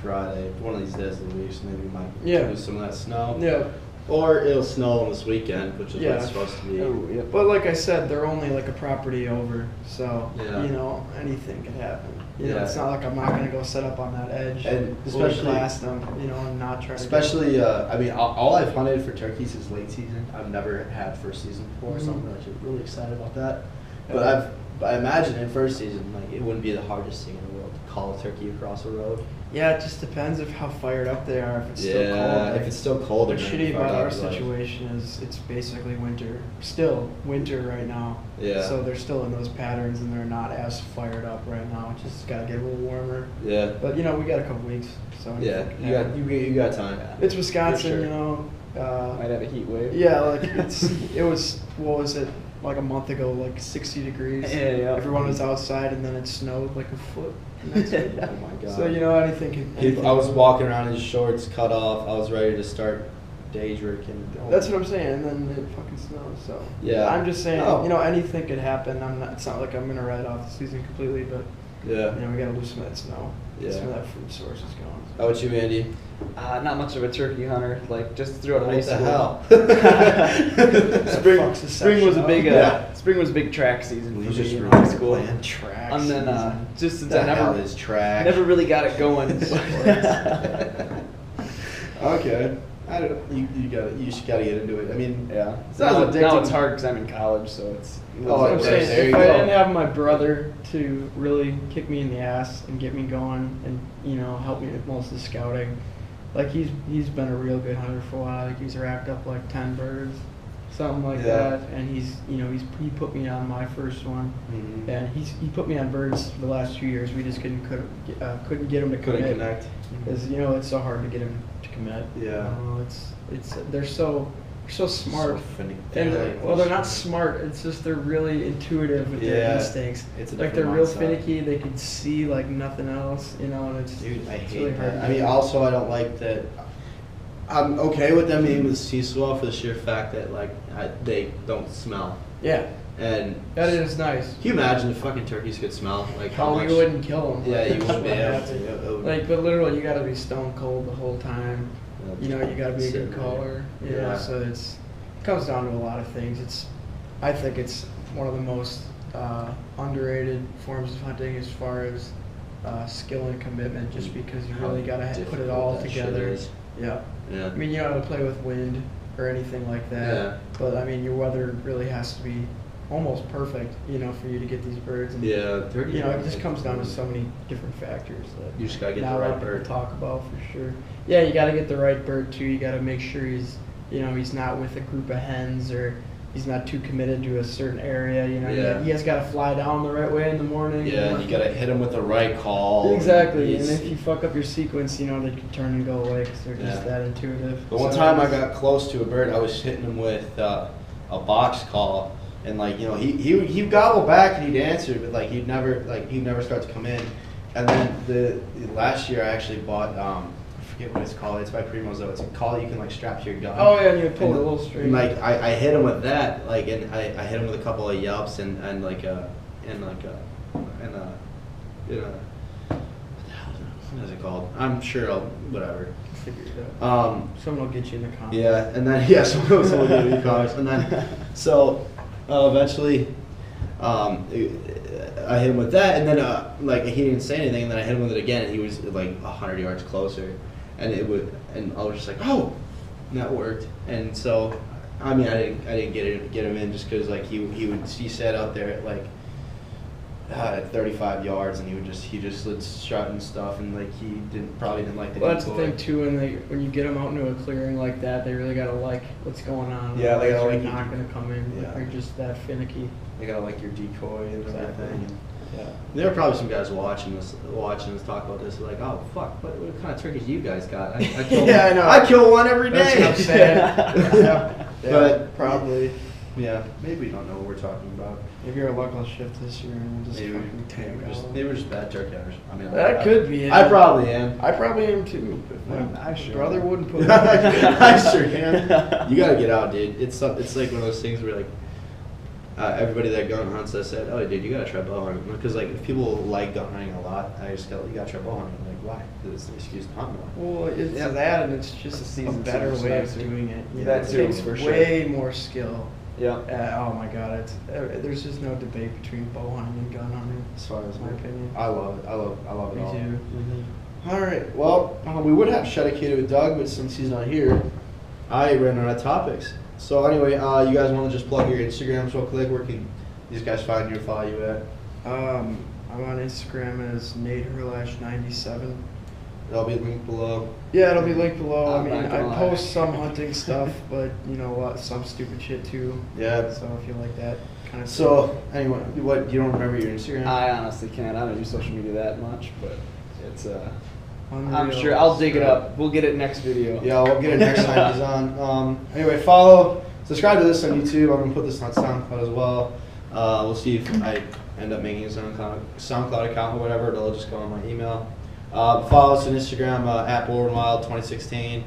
A: Friday. One of these days of the week, so maybe we might lose some of that snow.
B: Yeah.
A: Or it'll snow on this weekend, which is what it's supposed to be.
B: Oh, yeah. But like I said, they're only like a property over, so you know, anything could happen. You know, it's not like I'm not gonna go set up on that edge
A: and
B: especially blast them, you know, and not try to.
A: Especially, I mean, all I've hunted for turkeys is late season. I've never had first season before, so I'm actually really excited about that. But I imagine in first season, like it wouldn't be the hardest thing in the world to call a turkey across a road.
B: Yeah, it just depends of how fired up they are. If it's still cold.
A: Yeah, if it's still cold.
B: What's shitty about our situation is it's basically winter. Still winter right now.
A: Yeah.
B: So they're still in those patterns and they're not as fired up right now. It's just gotta get a little warmer.
A: Yeah.
B: But you know, we got a couple weeks. So
A: yeah, you got time.
B: It's Wisconsin,
A: sure.
B: you know.
C: Might have a heat wave.
B: Yeah, like it was, what was it, like a month ago, like 60 degrees.
C: Yeah.
B: Everyone was outside and then it snowed like a foot.
A: Oh my god.
B: So you know, anything
A: I was walking around in shorts cut off. I was ready to start day drinking.
B: That's what I'm saying, and then it fucking snows. So
A: yeah,
B: I'm just saying, you know, anything could happen. It's not like I'm gonna write off the season completely, but you know, we gotta lose some of that snow.
A: Yeah.
B: Some of that food source is gone.
A: How about you, Andy?
C: Not much of a turkey hunter. Like just throughout high
A: What
C: school.
A: the hell?
C: Spring was a big spring was a big track season for me in high school.
B: Track
C: And then
B: season.
C: just since
A: The
C: I
A: hell is track?
C: never really got it going.
A: Okay. I don't. You just gotta get into it. I mean,
C: Yeah.
B: Sounds
C: Now
B: addicting.
C: it's hard because I'm in college, so it's.
A: Oh,
B: That's what I'm
A: there
B: saying.
A: you
B: If I
A: go.
B: didn't have my brother to really kick me in the ass and get me going and, you know, help me with most of the scouting, like he's been a real good hunter for a while. Like he's racked up like 10 birds, something like that. And he put me on my first one, and he put me on birds for the last 2 years. We just couldn't get him to commit.
A: couldn't connect.
B: Because you know it's so hard to get him to commit.
A: Yeah.
B: It's they're so smart.
A: finicky.
B: They're not smart. It's just they're really intuitive with their instincts.
A: It's a
B: like they're
A: different
B: real
A: mindset.
B: finicky. They can see like nothing else, you know. And it's
A: Dude, I
B: it's
A: hate
B: really hard
A: that.
B: to
A: I mean,
B: do.
A: also I don't like that. I'm okay with them being with sea swell for the sheer fact that like they don't smell.
B: Yeah,
A: And
B: that is nice.
A: can you imagine if fucking turkeys could smell? Like how
B: How
A: much?
B: we wouldn't kill them.
A: Yeah, you wouldn't be
B: That's
A: able
B: what
A: to. It would-
B: Like, but literally, you got to be stone cold the whole time. You know, you got to be a
A: Sitting
B: good
A: there.
B: caller. You know,
A: Yeah.
B: so it comes down to a lot of things. I think it's one of the most underrated forms of hunting as far as skill and commitment, just because you really got to put it all together. Yeah.
A: Yeah.
B: I mean, you don't have to play with wind or anything like that.
A: Yeah.
B: But I mean, your weather really has to be almost perfect, you know, for you to get these birds. And,
A: Yeah,
B: you know, it just comes down to so many different factors that
A: You just gotta get
B: not
A: the
B: a lot
A: right
B: of people
A: bird.
B: talk about for sure. Yeah, you got to get the right bird too. You got to make sure he's not with a group of hens, or he's not too committed to a certain area. You know,
A: Yeah.
B: he has got to fly down the right way in the morning.
A: Yeah, and you gotta hit them with the right call.
B: Exactly, and
A: He's-
B: if you fuck up your sequence, you know, they can turn and go away because they're just
A: Yeah.
B: that intuitive.
A: The one
B: So
A: time I
B: it's-
A: got close to a bird, I was hitting him with a box call, and like you know he'd gobble back and he'd answer, but like he'd never start to come in. And then the last year I actually bought I forget what it's called. It's by Primo's though. It's a call you can like strap to your gun.
B: Oh yeah, and you pull
A: And,
B: the little string.
A: Like I hit him with that, like, and I hit him with a couple of yelps and what is it called? I'm sure I'll whatever.
B: Figure it out. Someone will get you in the comments.
A: Yeah, and then yeah, someone will get in the comments, and then so eventually, I hit him with that, and then like he didn't say anything, and then I hit him with it again, and he was like 100 yards closer, and I was just like, oh, and that worked, and so I mean I didn't get him in just because like he sat out there at like. At 35 yards, and he just slid strut and stuff, and like he probably didn't like the
B: Well, that's the
A: decoy.
B: thing too, when you get them out into a clearing like that, they really gotta like what's going on.
A: Yeah, they gotta
B: Otherwise
A: like
B: you're
A: your
B: not gonna come in.
A: Yeah.
B: They're just that finicky.
A: They gotta like your decoy and
B: Exactly.
A: everything.
B: Yeah.
A: There are probably some guys watching us talk about this, like, oh fuck, what kind of turkeys you guys got? I kill
B: Yeah,
A: one.
B: I know.
A: I kill one every day.
B: That's what I'm saying.
A: Yeah. But
B: probably.
A: yeah, maybe we don't know what we're talking about.
B: Maybe our luck will shift this year and we'll just
A: Maybe
B: fucking tank out.
A: we're just bad turkey hunters. I mean,
B: That could be it.
A: I probably am.
B: I probably am too. But
C: Yeah,
B: my
C: I sure
B: brother
C: am.
B: wouldn't put me
A: I sure can. You gotta get out, dude. It's like one of those things where like everybody that gun hunts, I said, oh dude, you gotta try bow hunting, because like if people like gun hunting a lot, I just go, you gotta try bow hunting. I'm like, why? Because it's an excuse to hunt more.
B: Well, it's
C: Yeah.
B: that, and it's
C: It's
B: just
C: a
B: a
C: season
B: better
C: two
B: way of
C: size.
B: doing it. You
C: That
B: know,
C: too,
B: it takes
C: for sure.
B: way more skill.
C: Yeah.
B: Oh my god, there's just no debate between bow hunting and gun hunting.
A: As far as
B: my opinion.
A: I love it. I love it
B: Me
A: all.
B: too.
C: Mm-hmm.
A: All right. Well, we would have dedicated with Doug, but since he's not here, I ran out of topics. So anyway, you guys want to just plug your Instagrams real quick? Where can these guys find you or follow you at?
B: I'm on Instagram as NateHerlash97.
A: That'll be linked below.
B: Yeah, it'll be linked below.
C: I'm
B: I mean,
C: not gonna
B: I
C: lie.
B: post some hunting stuff, but you know what, some stupid shit too.
A: Yeah.
B: So if you like that kind of
A: So anyway, what you don't remember your Instagram?
C: I honestly can't. I don't use social media that much, but it's I'm
B: Unreal
C: sure I'll dig it
B: stuff.
C: up. We'll get it next video.
A: Yeah, we'll get it next time he's on. Anyway, subscribe to this on YouTube. I'm gonna put this on SoundCloud as well. We'll see if I end up making a SoundCloud account or whatever. It'll just go on my email. Follow us on Instagram at BoardWild2016.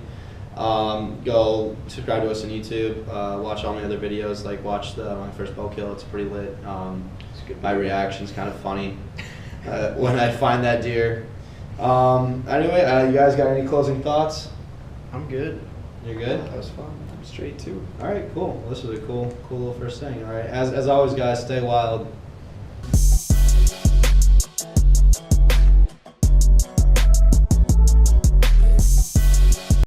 A: Go subscribe to us on YouTube. Watch all my other videos. Like watch my first bow kill. It's pretty lit. My reaction's kind of funny when I find that deer. Anyway, you guys got any closing thoughts?
B: I'm good.
A: You're good.
C: That was fun. I'm straight too.
A: All right, cool. Well, this was a cool little first thing. All right, as always, guys, stay wild.